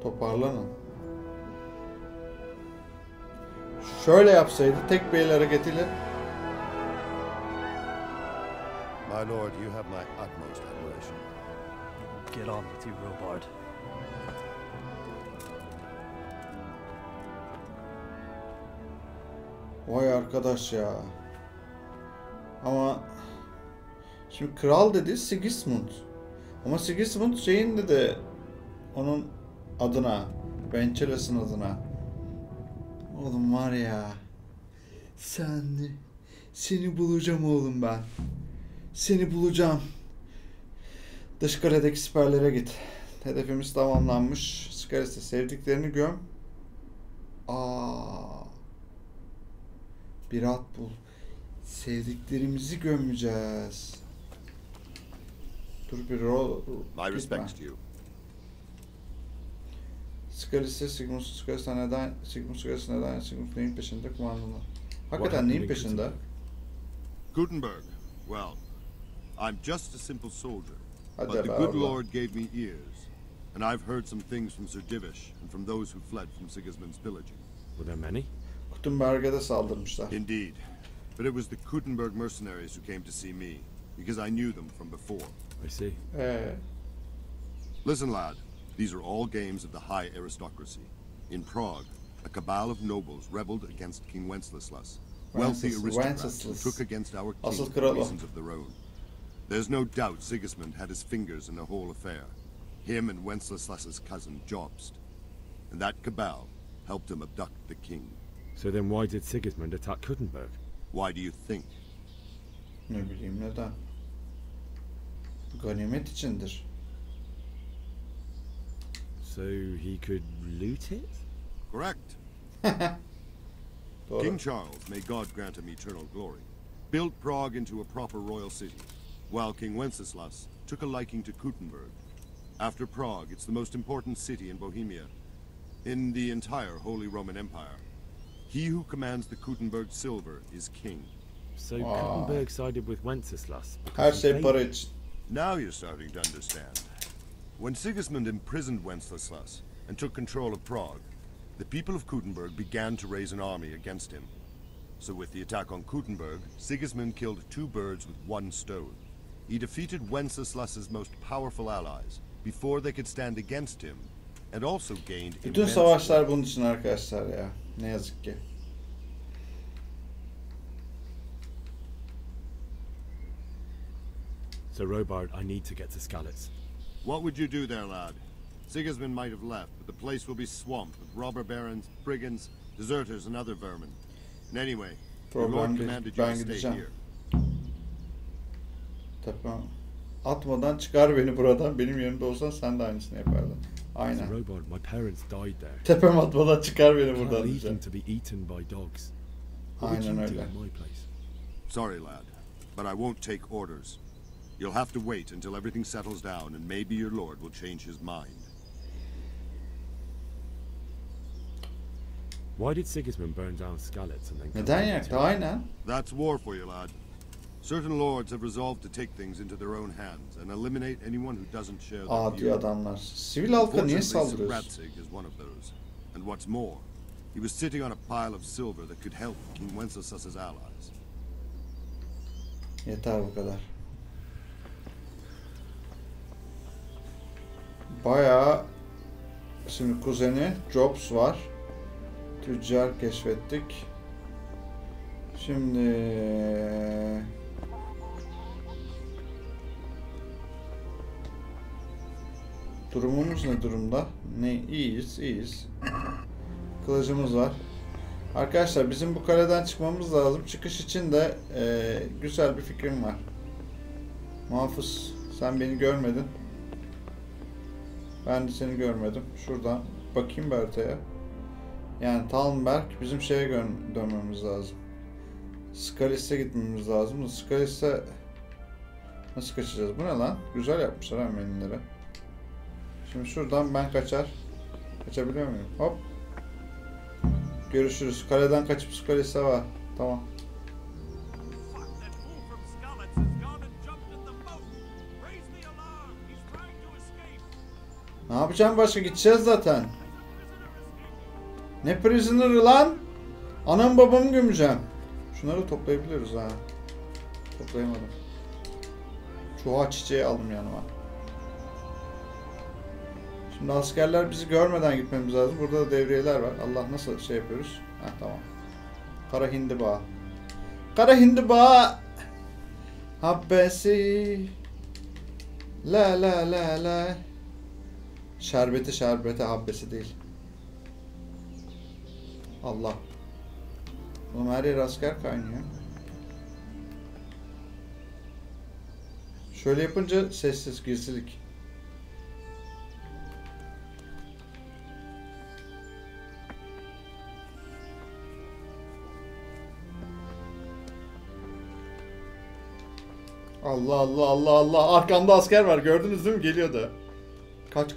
Toparlanın. Şöyle yapsaydı tek bir el hareketiyle. My lord, you have my utmost admiration. Get on with you, Robard. Vay arkadaş ya. Ama şimdi kral dedi Sigismund. Ama Sigismund şeyin de onun adına, Wenceslas'ın adına. Oğlum var ya. Seni bulacağım oğlum ben. Seni bulacağım. Dış kaledeki siperlere git. Hedefimiz tamamlanmış. Sikaris'te sevdiklerini göm. Bir at bul. Sevdiklerimizi gömeceğiz. Dur bir My respects to you. Sikaris'te Sigmund Sikaris'ten neden Sigmund neyin peşinde kumandanı? Hakikaten neyin peşinde? Gutenberg. Well, I'm just a simple soldier. But the good Lord gave me ears, and I've heard some things from Sir Divish and from those who fled from Sigismund's pillaging. Were there many? Gutenberg'e de saldırmışlar. Indeed. But it was the Gutenberg mercenaries who came to see me, because I knew them from before. I see. Listen, lad. These are all games of the high aristocracy. In Prague, a cabal of nobles rebelled against King Wenceslas, wealthy aristocrats who took against our king for reasons of their own. There's no doubt Sigismund had his fingers in the whole affair. Him and Wenceslas's cousin Jobst. And that cabal helped him abduct the king. So then why did Sigismund attack Gutenberg? Why do you think? Ne bileyim neden? Ganimet içindir. So he could loot it? Correct. King Charles, may God grant him eternal glory, built Prague into a proper royal city, while King Wenceslas took a liking to Gutenberg. After Prague, it's the most important city in Bohemia, in the entire Holy Roman Empire. He who commands the Gutenberg silver is king. So Gutenberg sided with Wenceslas. Her şey para için. Now you're starting to understand. When Sigismund imprisoned Wenceslas and took control of Prague, the people of Gutenberg began to raise an army against him. So with the attack on Gutenberg, Sigismund killed two birds with one stone. He defeated Wenceslas's most powerful allies before they could stand against him, and also gained bütün savaşlar bunun için arkadaşlar ya. Ne yazık ki. So Robard, I need to get to Skalitz. What would you do there, lad? Sigismund might have left, but the place will be swamped with robber barons, brigands, deserters, and other vermin. And anyway, your lord commanded you to stay here. Tamam. Atmadan çıkar beni buradan. Benim yerimde olsan sen de aynısını yapardın. Aynen. Robard, my parents died there. Tepem atmadan çıkar beni buradan. Leave them to be eaten by dogs. Aynen öyle. My place. Sorry, lad, but I won't take orders. You'll have to wait until everything settles down, and maybe your lord will change his mind. Why did Sigismund burn down Skalitz and then? Neden yaktı? Aynen. That's war for you, lad. Certain lords have resolved to take things into their own hands and eliminate anyone who doesn't share their views. Diyor adamlar. Sivil halka niye saldırıyorsun? Ratzig is one of those. And what's more, he was sitting on a pile of silver that could help King Wenceslas's allies. Yeter bu kadar. Bayağı şimdi kuzeni Jobs var. Tüccar keşfettik. Şimdi durumumuz ne durumda? İyiyiz. Kılıcımız var. Arkadaşlar bizim bu kaleden çıkmamız lazım. Çıkış için de güzel bir fikrim var. Muhafız, sen beni görmedin. Ben de seni görmedim. Şuradan bakayım bir haritaya. Yani Talmberg bizim şeye dönmemiz lazım. Skalis'e gitmemiz lazım. Skalis'e nasıl kaçacağız? Bu ne lan? Güzel yapmışlar ha menüleri. Şimdi şuradan ben kaçabiliyor muyum? Hop. Görüşürüz. Kaleden kaçıp Skalis'e var. Tamam. Ne yapacağım başka? Gideceğiz zaten. Ne prisoner'ı lan? Anam babamı gömeceğim. Şunları toplayabiliyoruz ha. Toplayamadım. Çuha çiçeği aldım yanıma. Şimdi askerler bizi görmeden gitmemiz lazım. Burada da devriyeler var. Allah nasıl şey yapıyoruz? Ha tamam. Kara hindiba. Kara hindiba. Habbesi. La la la la. Şerbeti habbesi değil. Allah. Oğlum her yer asker kaynıyor. Şöyle yapınca sessiz, gizlilik. Allah Allah Allah Allah. Arkamda asker var. Gördünüz değil mi? Geliyordu. Kaç.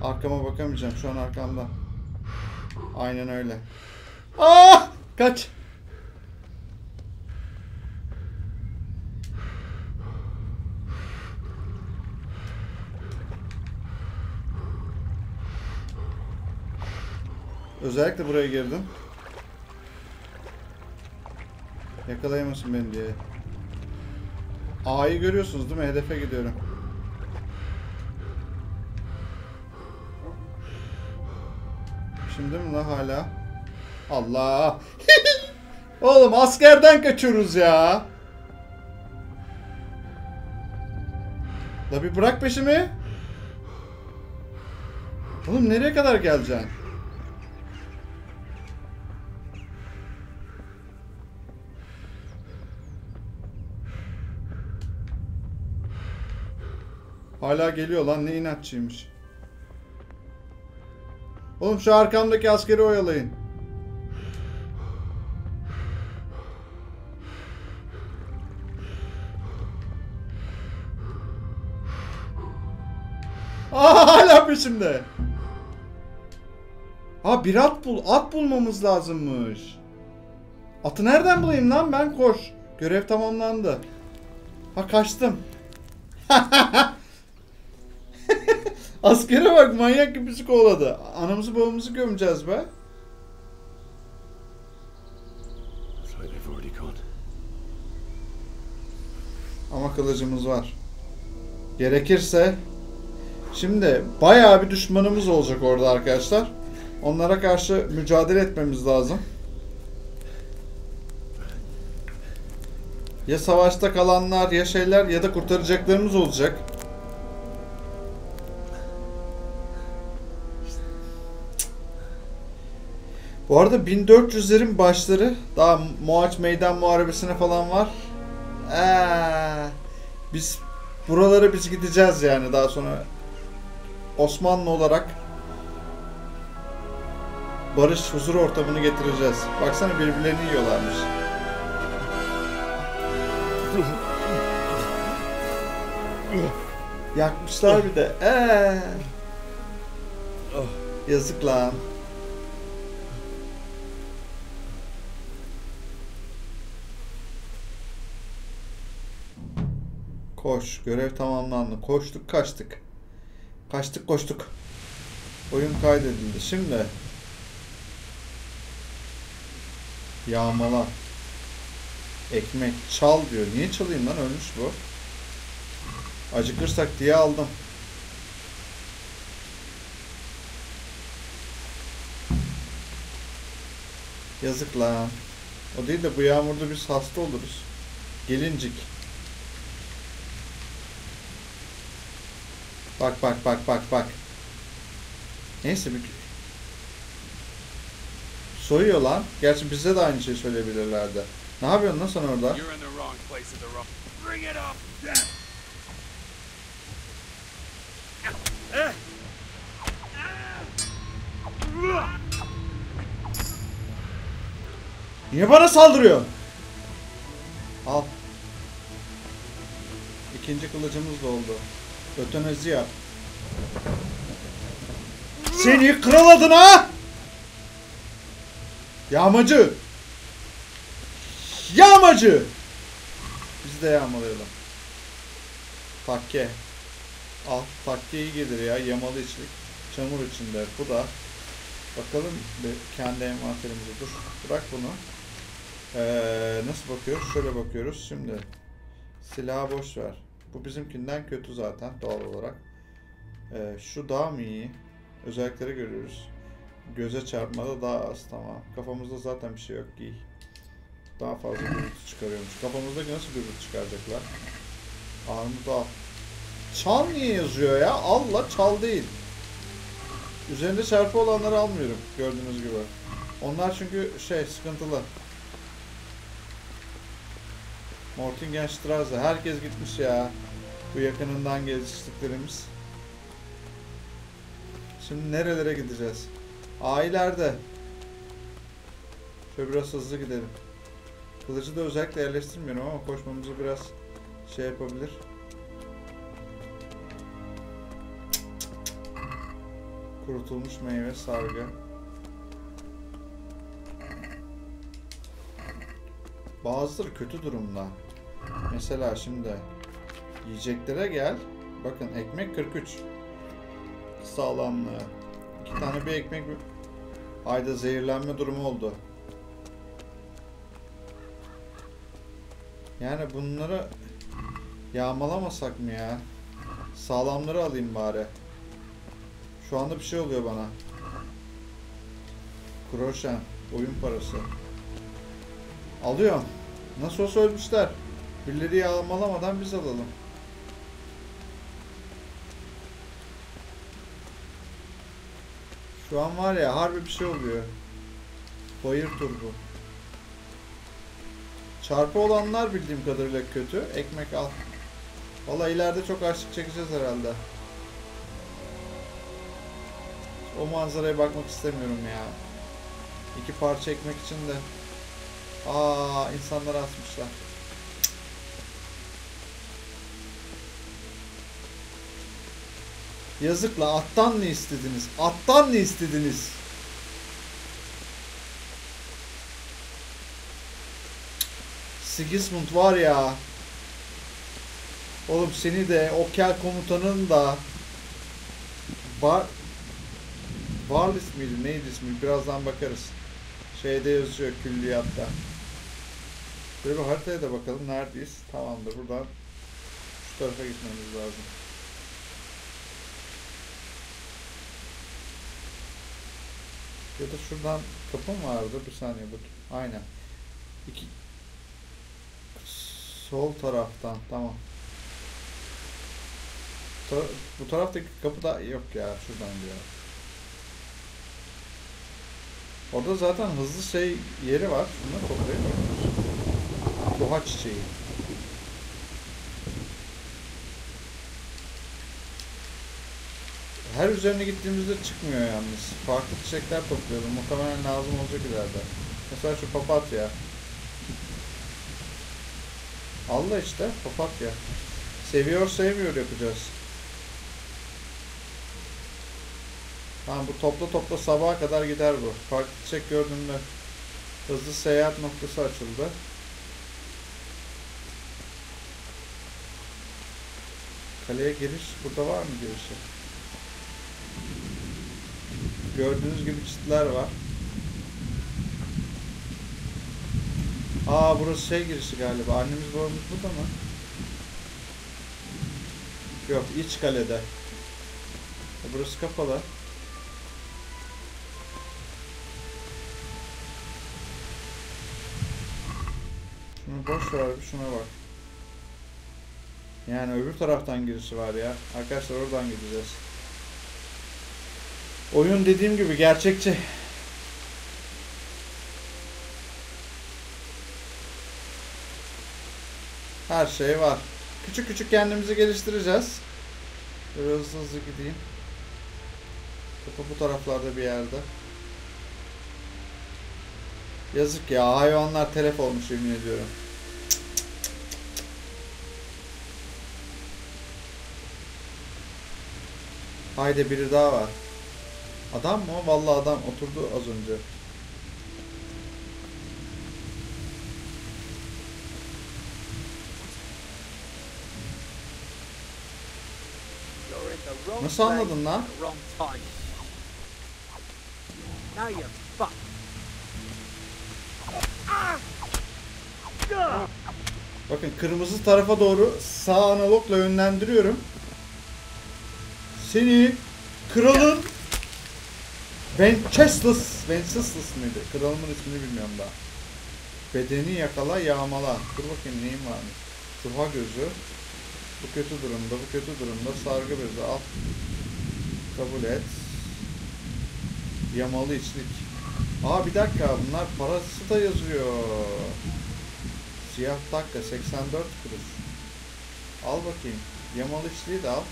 Arkama bakamayacağım. Şu an arkamda. Aynen öyle. Ah! Kaç. Özellikle buraya girdim. Yakalayamasın beni diye. A'yı görüyorsunuz değil mi? Hedefe gidiyorum. Şimdi mi la hala? Allah! Oğlum askerden kaçıyoruz ya. La bir bırak peşimi. Oğlum nereye kadar geleceksin? Hala geliyor lan, ne inatçıymış. Oğlum şu arkamdaki askeri oyalayın. Aa, hala peşimde. Ha bir at bulmamız lazımmış. Atı nereden bulayım lan ben? Koş. Görev tamamlandı. Ha kaçtım. Askere bak, manyak gibi bizi kovaladı. Anamızı babamızı gömeceğiz be. Ama kılıcımız var. Gerekirse şimdi bayağı bir düşmanımız olacak orada arkadaşlar. Onlara karşı mücadele etmemiz lazım. Ya savaşta kalanlar ya şeyler ya da kurtaracaklarımız olacak. Bu arada 1400'lerin başları, daha Mohaç Meydan Muharebesi'ne falan var. Biz buralara gideceğiz yani daha sonra Osmanlı olarak barış, huzur ortamını getireceğiz. Baksana birbirlerini yiyorlarmış. Yakmışlar bir de. Yazık lan. Koş. Görev tamamlandı. Koştuk, kaçtık. Kaçtık, koştuk. Oyun kaydedildi. Şimdi yağmala. Ekmek. Çal diyor. Niye çalayım lan? Ölmüş bu. Acıkırsak diye aldım. Yazık lan. O değil de bu yağmurda biz hasta oluruz. Gelincik. Bak. Neyse bir... Soyuyor lan. Gerçi bize de aynı şeyi söyleyebilirlerdi. Ne yapıyorsun lan sen orada? You're in the wrong place at the wrong. Bring it up. Niye bana saldırıyor? Al. İkinci kılıcımız da oldu. Ötenazi yap. Seni kral adına! Yağmacı! Yağmacı! Biz de yağmalayalım. Takke. Al. Takke iyi gelir ya. Yamalı içlik. Çamur içinde. Bu da. Bakalım kendi envanterimize. Dur. Bırak bunu. Nasıl bakıyoruz? Şöyle bakıyoruz. Şimdi. Silahı boş ver. Bu bizimkinden kötü zaten doğal olarak. Şu daha mı iyi? Özellikleri görüyoruz. Göze çarpmada daha az, tamam. Kafamızda zaten bir şey yok, giy. Daha fazla gürültü çıkarıyormuş. Kafamızdaki nasıl gürültü çıkaracaklar? Armut al. Çal niye yazıyor ya? Allah, çal değil. Üzerinde çarpı olanları almıyorum gördüğünüz gibi. Onlar çünkü sıkıntılı. Mortingenstraße. Herkes gitmiş ya. Bu yakınından geliştiklerimiz. Şimdi nerelere gideceğiz? İleride. Şöyle biraz hızlı gidelim. Kılıcı da özellikle yerleştirmiyorum ama koşmamızı biraz yapabilir. Kurutulmuş meyve, sargı. Bazıları kötü durumda. Mesela şimdi yiyeceklere gel. Bakın ekmek 43. Sağlamlığı. 2 tane bir ekmek ayda zehirlenme durumu oldu. Yani bunları yağmalamasak mı ya? Sağlamları alayım bari. Şu anda bir şey oluyor bana. Kroşen, oyun parası. Alıyorum. Nasıl olsa ölmüşler. Birileri yağmalamadan biz alalım. Şu an var ya, harbi bir şey oluyor. Bayır turbu. Çarpı olanlar bildiğim kadarıyla kötü. Ekmek al. Vallahi ileride çok açlık çekeceğiz herhalde. O manzaraya bakmak istemiyorum ya. 2 parça ekmek için de. İnsanlar asmışlar. Yazıkla, attan ne istediniz? Attan ne istediniz? Sigismund var ya. Oğlum seni de, o kel komutanın da Varlis miydi? Neydi ismi? Birazdan bakarız. Şeyde yazıyor, külliyatta. Böyle bir haritaya da bakalım. Neredeyiz? Tamamdır. Buradan şu tarafa gitmemiz lazım. Ya da şuradan kapı mı vardı? Bir saniye bak. Aynen. Sol taraftan. Tamam. Bu taraftaki kapı da yok ya. Şuradan diyor. Orada zaten hızlı yeri var. Bunları toplayamıyoruz. Doğa çiçeği. Her üzerine gittiğimizde çıkmıyor yalnız. Farklı çiçekler topluyorum. Muhtemelen lazım olacak ileride. Mesela şu papatya. Allah işte papatya. Seviyor sevmiyor yapacağız. Tamam, bu topla sabaha kadar gider bu. Farklı çiçek gördüğümde hızlı seyahat noktası açıldı. Kaleye giriş burada var mı girişi? Gördüğünüz gibi çitler var. Burası girişi galiba. Annemiz babamız burada mı? Yok, iç kalede. Burası kapalı. Şunu boş ver, şuna bak. Yani öbür taraftan girişi var ya. Arkadaşlar oradan gideceğiz. Oyun dediğim gibi gerçekçi. Her şey var. Küçük küçük kendimizi geliştireceğiz. Biraz hızlı gideyim. Kapı bu taraflarda bir yerde. Yazık ya, hayvanlar telef olmuş yemin ediyorum. Haydi biri daha var. Adam mı? Vallahi adam oturdu az önce. Nasıl anladın lan? Bakın kırmızı tarafa doğru sağ analogla yönlendiriyorum. Seni kralın Wenceslas mıydı? Kralımın ismini bilmiyorum daha. Bedeni yakala, yağmala. Dur bakayım neyim varmış. Turha gözü. Bu kötü durumda, bu kötü durumda. Sargı bezi al. Kabul et. Yamalı içlik. Aa bir dakika, bunlar parası da yazıyor. Siyah takka 84 kuruş. Al bakayım. Yamalı içliği de al.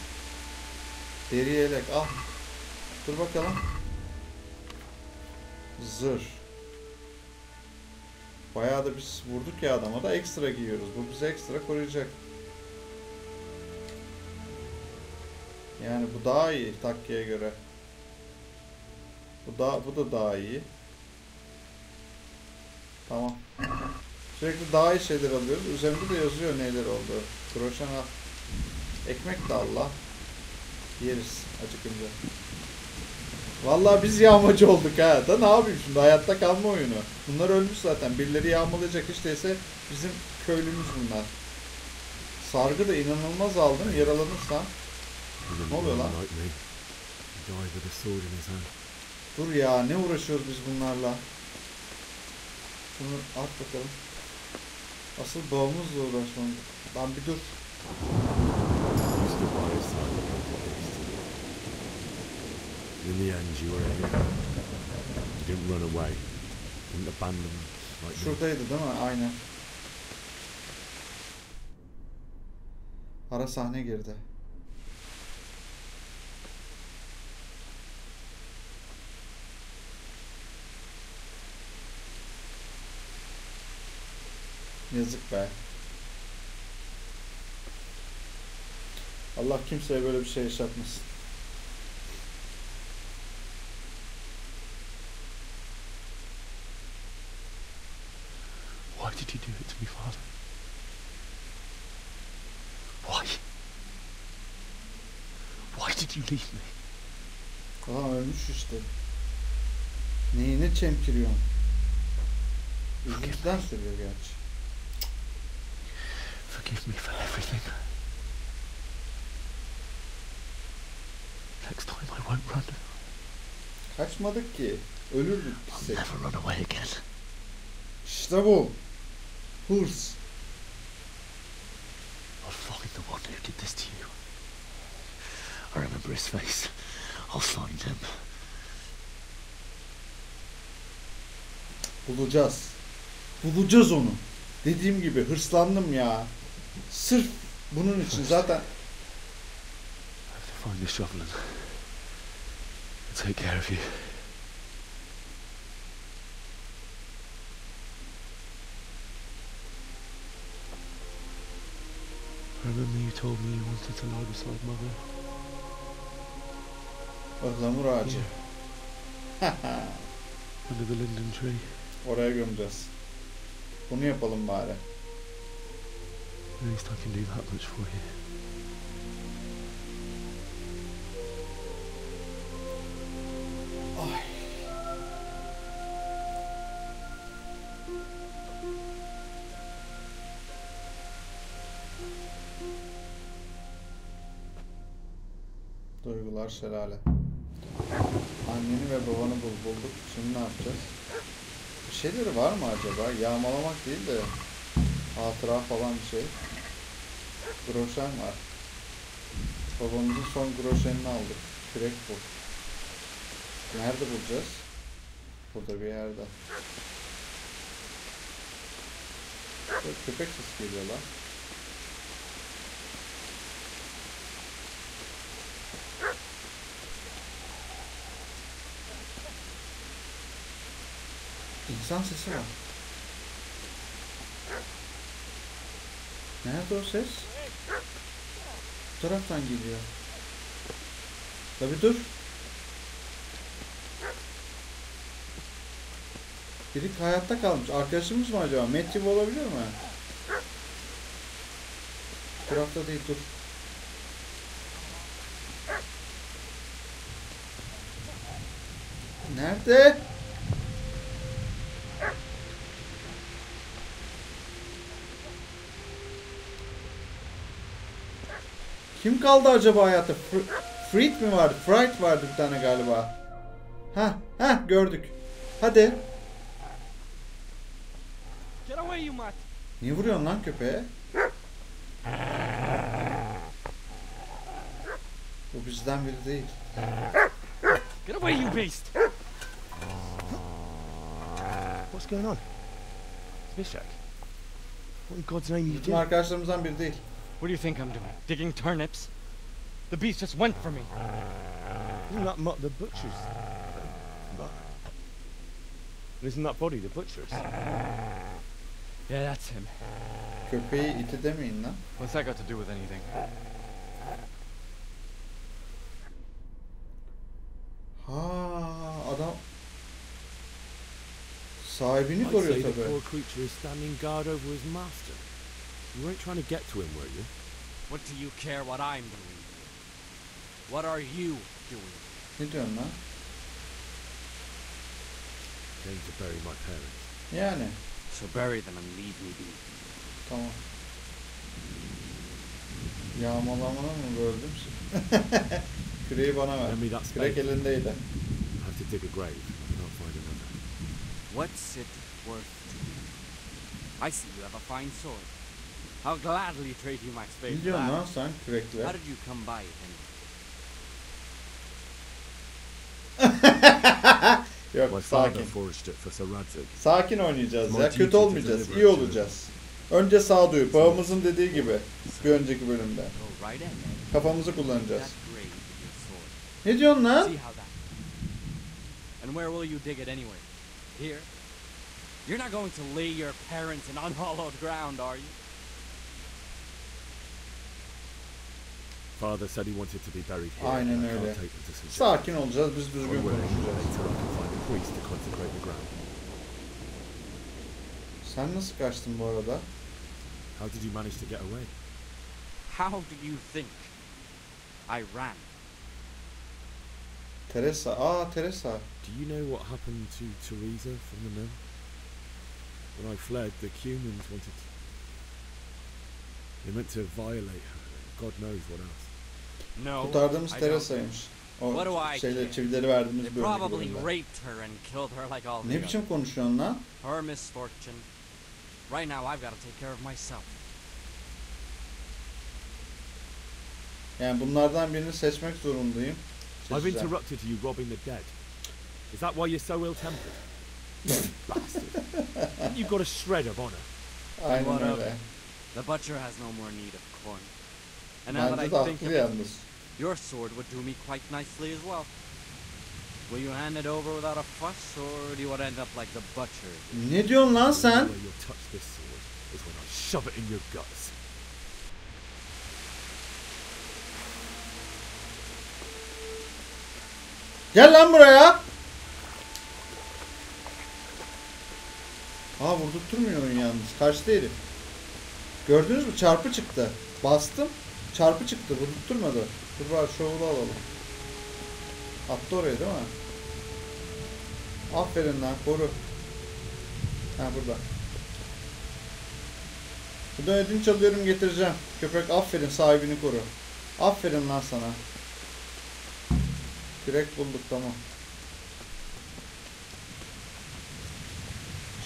Deri yelek al. Dur bakalım. Zırh. Bayağı da biz vurduk ya adama da ekstra giyiyoruz. Bu bize ekstra koruyacak. Yani bu daha iyi takkeye göre. Bu da daha iyi. Tamam. Sürekli daha iyi şeyler alıyoruz. Üzerinde de yazıyor neler olduğu. Kroşen al. Ekmek de Allah. Yeriz acıkınca. Vallahi biz yağmacı olduk ha. Da ne yapayım şimdi, hayatta kalma oyunu. Bunlar ölmüş zaten. Birileri yağmalayacak, hiç değilse bizim köylümüz bunlar. Sargı da inanılmaz aldım. Yaralanırsam. Ne oluyor lan? Dur ya, ne uğraşıyoruz biz bunlarla? Şunu at bakalım. Asıl bağımızla uğraşmamız. Lan bir dur. In the end, you were here. You didn't run away. You didn't abandon them like me. Şuradaydı değil mi? Aynen. Ara sahne girdi. Yazık be. Allah kimseye böyle bir şey yaşatmasın. Why did you do it to me, Father? Why? Why did you leave me? Adam ölmüş işte. Neyine çemkiriyorsun? Üzüntüden söylüyor gerçi. Forgive me for everything. Next time I won't run. Kaçmadık ki. Ölürdük. I'll never run away again. İşte bu. Hırs. I'll find the one who did this to you. I remember his face. I'll find him. Bulacağız. Bulacağız onu. Dediğim gibi hırslandım ya. Sırf bunun için zaten. I have to find the shovel and take care of you. I remember you told me you wanted to lie beside Mother. Ihlamur ağacı. Under the linden tree. Oraya gömeceğiz. Bunu yapalım bari. At least I can do that much for you. Ay. Duygular şelale. Anneni ve babanı bulduk. Şimdi ne yapacağız? Bir şeyleri var mı acaba? Yağmalamak değil de hatıra falan bir şey. Groşen var. Babamızın son groşenini aldık. Kürek bu. Nerede bulacağız? Burada bir yerde. Böyle köpek sesi geliyor lan. İnsan sesi var. Nerede o ses? Bu taraftan geliyor. Tabi dur. Biri hayatta kalmış. Arkadaşımız mı acaba? Matthew olabilir mi? Bu tarafta değil, dur. Nerede? Kim kaldı acaba hayatta? Fried mi vardı? Fried vardı bir tane galiba. Heh gördük. Hadi. Niye vuruyorsun lan köpeğe? Bu bizden biri değil. Get away, you beast! What's going on? It's Mishak. What in God's name are you Bizim doing? arkadaşlarımızdan biri değil. What do you think I'm doing? Digging turnips? The beast just went for me. Isn't that the butcher's? Isn't that body the butcher's? Yeah, that's him. Köpeği iti demeyin lan. What's that got to do with anything? Adam sahibini I'd koruyor say the tabii. poor creature is standing guard over his master. You weren't trying to get to him, were you? What do you care what I'm doing? What are you doing? Ne diyorsun lan? Going to bury my parents. Yani. So bury them and leave me be. Tamam. Yağmalamana mı böldüm? Küreği bana ver. Kürek elindeydi. I have to dig a grave. I can't find another. What's it worth to you? I see you have a fine sword. I'll gladly trade you my spade. Ne diyorsun lan sen kürekle? How did you come by it anyway? Yok, sakin. For Sakin oynayacağız ya. Kötü olmayacağız. İyi olacağız. Önce sağduyu. Bağımızın dediği gibi. Bir önceki bölümde. Kafamızı kullanacağız. Ne diyorsun lan? And where will you dig it anyway? Here? You're not going to lay your parents in unhallowed ground, are you? Father said he wanted to be buried here. Aynen öyle. Sakin olacağız. Biz düzgün konuşacağız. Sen nasıl kaçtın bu arada? How did you manage to get away? How do you think I ran? Teresa. Teresa. Do you know what happened to Teresa from the mill? When I fled, the humans wanted to... They meant to violate her. God knows what else. No. Kurtardığımız Teresa'ymış. O şeyleri, çivileri verdiğimiz bir bölümde. Ne biçim konuşuyorsun lan? Her misfortune. Right now I've got to take care of myself. Yani bunlardan birini seçmek zorundayım. I've interrupted you robbing the dead. Is that why you're so ill-tempered? Bastard. Haven't you got a shred of honor? Aynen öyle. The butcher has no more need of corn. And now that I think of it, your sword would do me quite nicely as well. Will you hand it over without a fuss, or do you want to end up like the butcher? Ne diyorsun lan sen? The way you'll touch this sword is when I shove it in your guts. Gel lan buraya. Vurdurtturmuyor oyun yalnız. Kaçtı herif. Gördünüz mü? Çarpı çıktı. Bastım. Çarpı çıktı. Vurdurtturmadı. Dur var, şovu da alalım. Attı oraya değil mi? Aferin lan. Koru. Ha burada. Buradan ödünç alıyorum, getireceğim. Köpek aferin, sahibini koru. Aferin lan sana. Direkt bulduk, tamam.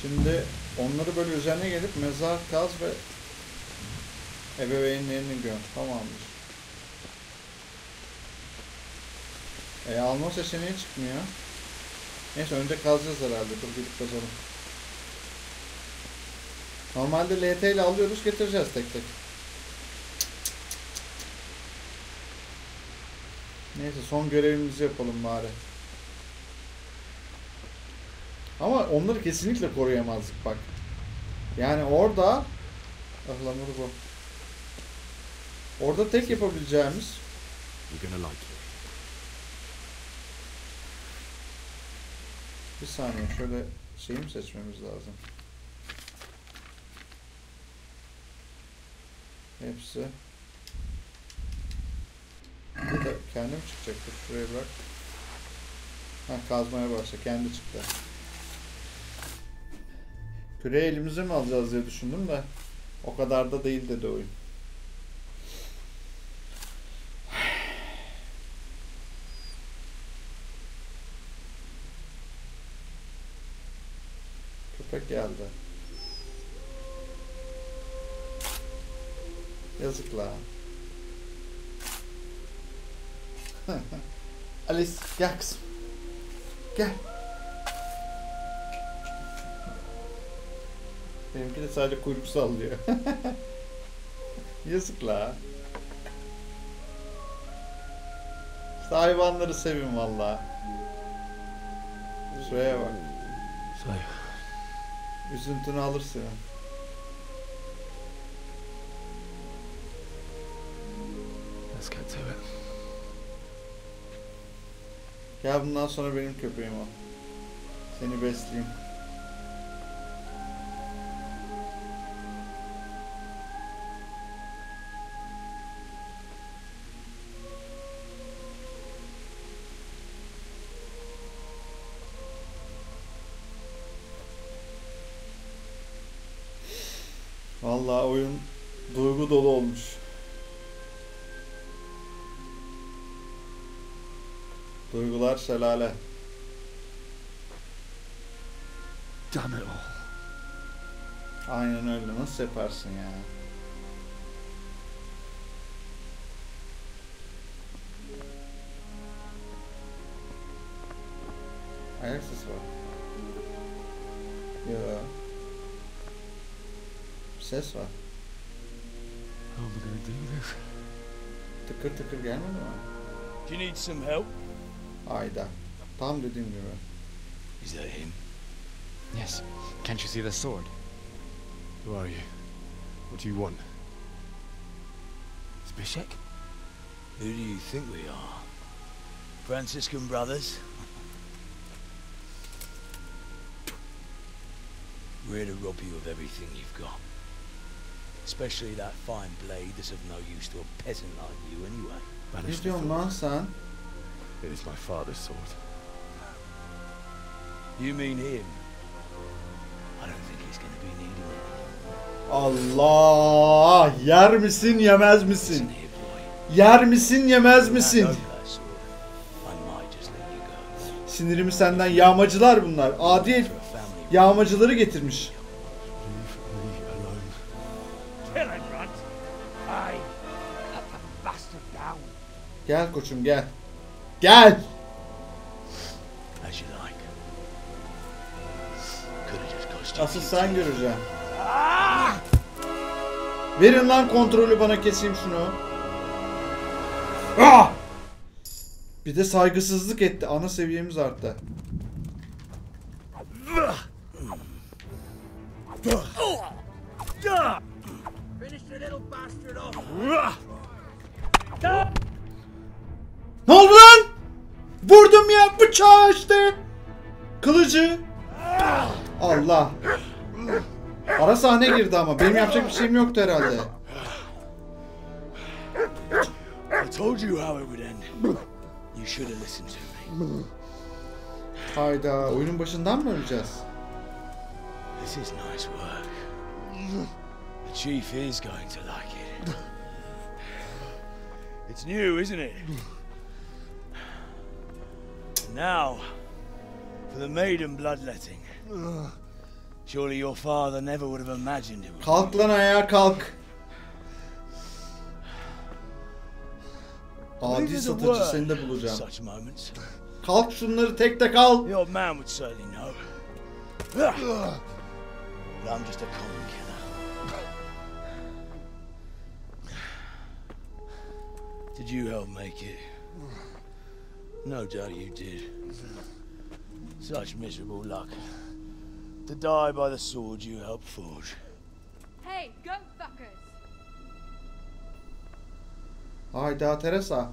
Şimdi onları böyle üzerine gelip mezar kaz ve ebeveynlerini gör. Tamamdır. Alma seçeneği çıkmıyor. Neyse önce kazacağız herhalde. Dur gidip kazalım. Normalde LT ile alıyoruz, getireceğiz tek tek. Neyse son görevimizi yapalım bari. Ama onları kesinlikle koruyamazdık bak. Yani orada ahlamur bu. Orada tek yapabileceğimiz bir saniye şöyle şeyi mi seçmemiz lazım? Hepsi. Bir de kendim çıkacaktır. Şuraya bırak. Ha, kazmaya başla. Kendi çıktı. Küreği elimize mi alacağız diye düşündüm de o kadar da değil dedi oyun. Köpek geldi. Yazık lan. Alice gel kızım. Gel. Benimki de sadece kuyruk sallıyor. Yazık la. İşte hayvanları sevin valla. Şuraya bak. Üzüntünü alırsın. Let's get to it. Gel bundan sonra benim köpeğim o. Seni besleyeyim. Vallahi oyun duygu dolu olmuş. Duygular şelale. Damn it all. Aynen öyle. Nasıl yaparsın ya? Ayak sesi var. Ya. Ses var. How am I gonna do this? Tıkır tıkır gelmedi mi? Do you need some help? Ayda. Tam dediğim gibi. Is that him? Yes. Can't you see the sword? Who are you? What do you want? Zbyszek? Who do you think we are? Franciscan brothers? We're here to rob you of everything you've got. Especially that fine blade that's of no use to a peasant like you anyway. Ne diyorsun lan sen? It is my father's sword. You mean him? I don't think he's going to be needing it. Allah! Yer misin yemez misin? Yer misin yemez misin? Sinirimi senden yağmacılar bunlar. Adi yağmacıları getirmiş. Gel koçum gel. Gel. Asıl sen göreceksin. Verin lan kontrolü bana, keseyim şunu. Ah! Bir de saygısızlık etti. Ana seviyemiz arttı. Ne oldu lan? Vurdum ya bıçağı işte. Kılıcı. Allah. Ara sahne girdi ama benim yapacak bir şeyim yoktu herhalde. I told you how it would end. You should have listened to me. Hayda, oyunun başından mı öleceğiz? This is nice work. The chief is going to like it. It's new, isn't it? And now, for the maiden bloodletting. Surely your father never would have imagined it would. Kalk lan ayağa, kalk. Adi satıcı, seni de bulacağım. Kalk şunları tek tek al. The old man would certainly know. But I'm just a common killer. Did you help make it? No doubt you did. Such miserable luck. To die by the sword you helped forge. Hey, go fuckers! Hayda Teresa.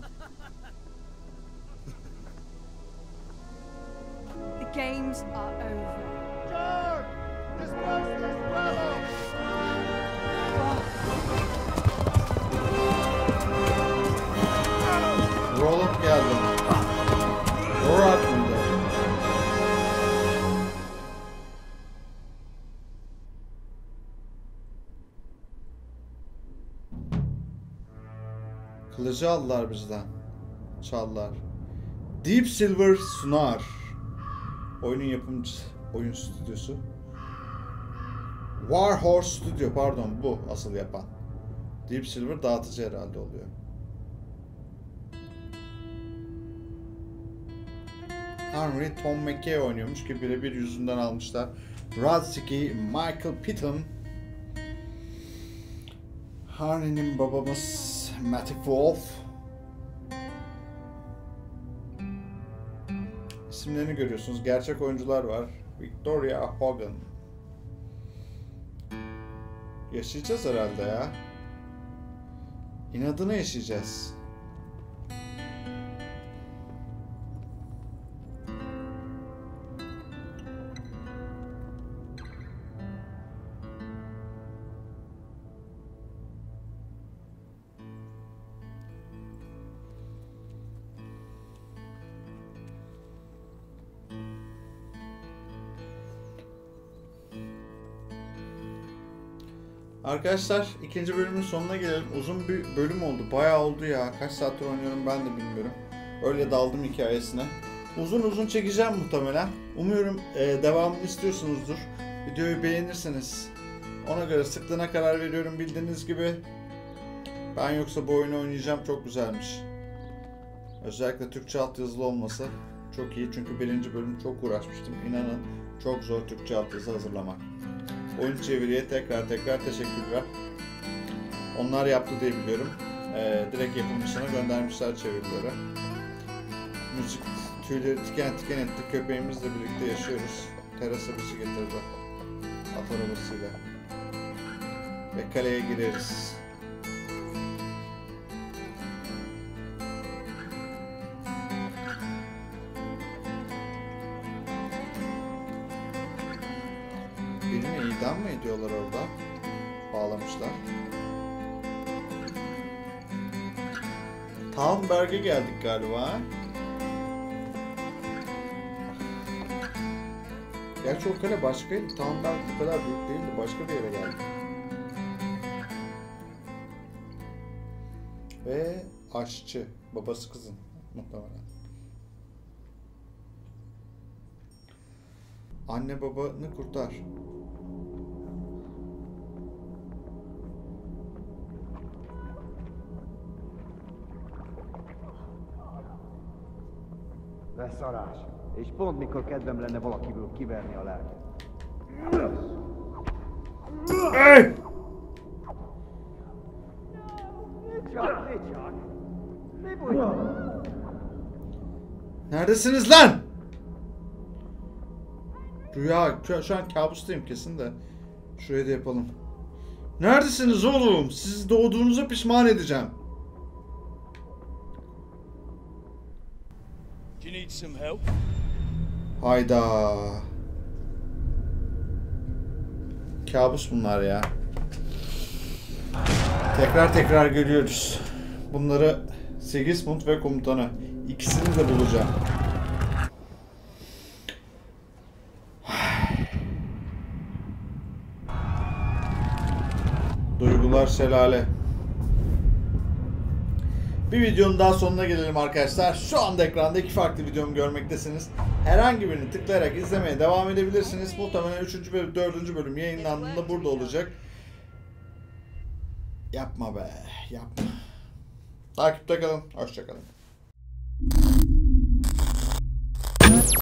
The games are over. George! Disperse this fellow! Roll up geldi. Roll up mıydı? Kılıcı aldılar bizden. Çaldılar. Deep Silver sunar. Oyunun yapımcısı, oyun stüdyosu. Warhorse Studio, pardon, bu asıl yapan. Deep Silver dağıtıcı herhalde oluyor. Henry Tom McKay oynuyormuş ki birebir yüzünden almışlar. Radziki, Michael Pittman. Henry'nin babamız Matty Wolf. İsimlerini görüyorsunuz. Gerçek oyuncular var. Victoria Hogan. Yaşayacağız herhalde ya. İnadına yaşayacağız. Arkadaşlar ikinci bölümün sonuna gelelim. Uzun bir bölüm oldu. Bayağı oldu ya. Kaç saattir oynuyorum ben de bilmiyorum. Öyle daldım hikayesine. Uzun uzun çekeceğim muhtemelen. Umuyorum devamını istiyorsunuzdur. Videoyu beğenirsiniz. Ona göre sıklığına karar veriyorum bildiğiniz gibi. Ben yoksa bu oyunu oynayacağım. Çok güzelmiş. Özellikle Türkçe altyazılı olması çok iyi. Çünkü birinci bölüm çok uğraşmıştım. İnanın çok zor Türkçe altyazı hazırlamak. Oyun çeviriye tekrar teşekkürler. Onlar yaptı diye biliyorum. Direkt yapımcısına göndermişler çevirileri. Müzik tüyleri tiken tiken etti. Köpeğimizle birlikte yaşıyoruz. Terasa bizi getirdi. At arabasıyla. Ve kaleye gireriz. Birini idam mı ediyorlar orada? Bağlamışlar. Talmberg'e geldik galiba. Gerçi o kale başkaydı. Talmberg bu kadar büyük değildi. Başka bir yere geldik. Ve aşçı. Babası kızın. Muhtemelen. Anne babanı kurtar. Beszarás. És pont mikor kedvem lenne valakiből kiverni a lelket. Hey! Neredesiniz lan? Rüya, şu an kabustayım kesin de. Şuraya da yapalım. Neredesiniz oğlum? Siz doğduğunuza pişman edeceğim. Do you need some help? Hayda. Kabus bunlar ya. Tekrar görüyoruz. Bunları Sigismund ve komutanı. İkisini de bulacağım. Duygular şelale. Bir videonun daha sonuna gelelim arkadaşlar. Şu anda ekranda iki farklı videomu görmektesiniz. Herhangi birini tıklayarak izlemeye devam edebilirsiniz. Muhtemelen 3. ve 4. bölüm yayınlandığında burada olacak. Yapma be, yapma. Takipte kalın, hoşça kalın.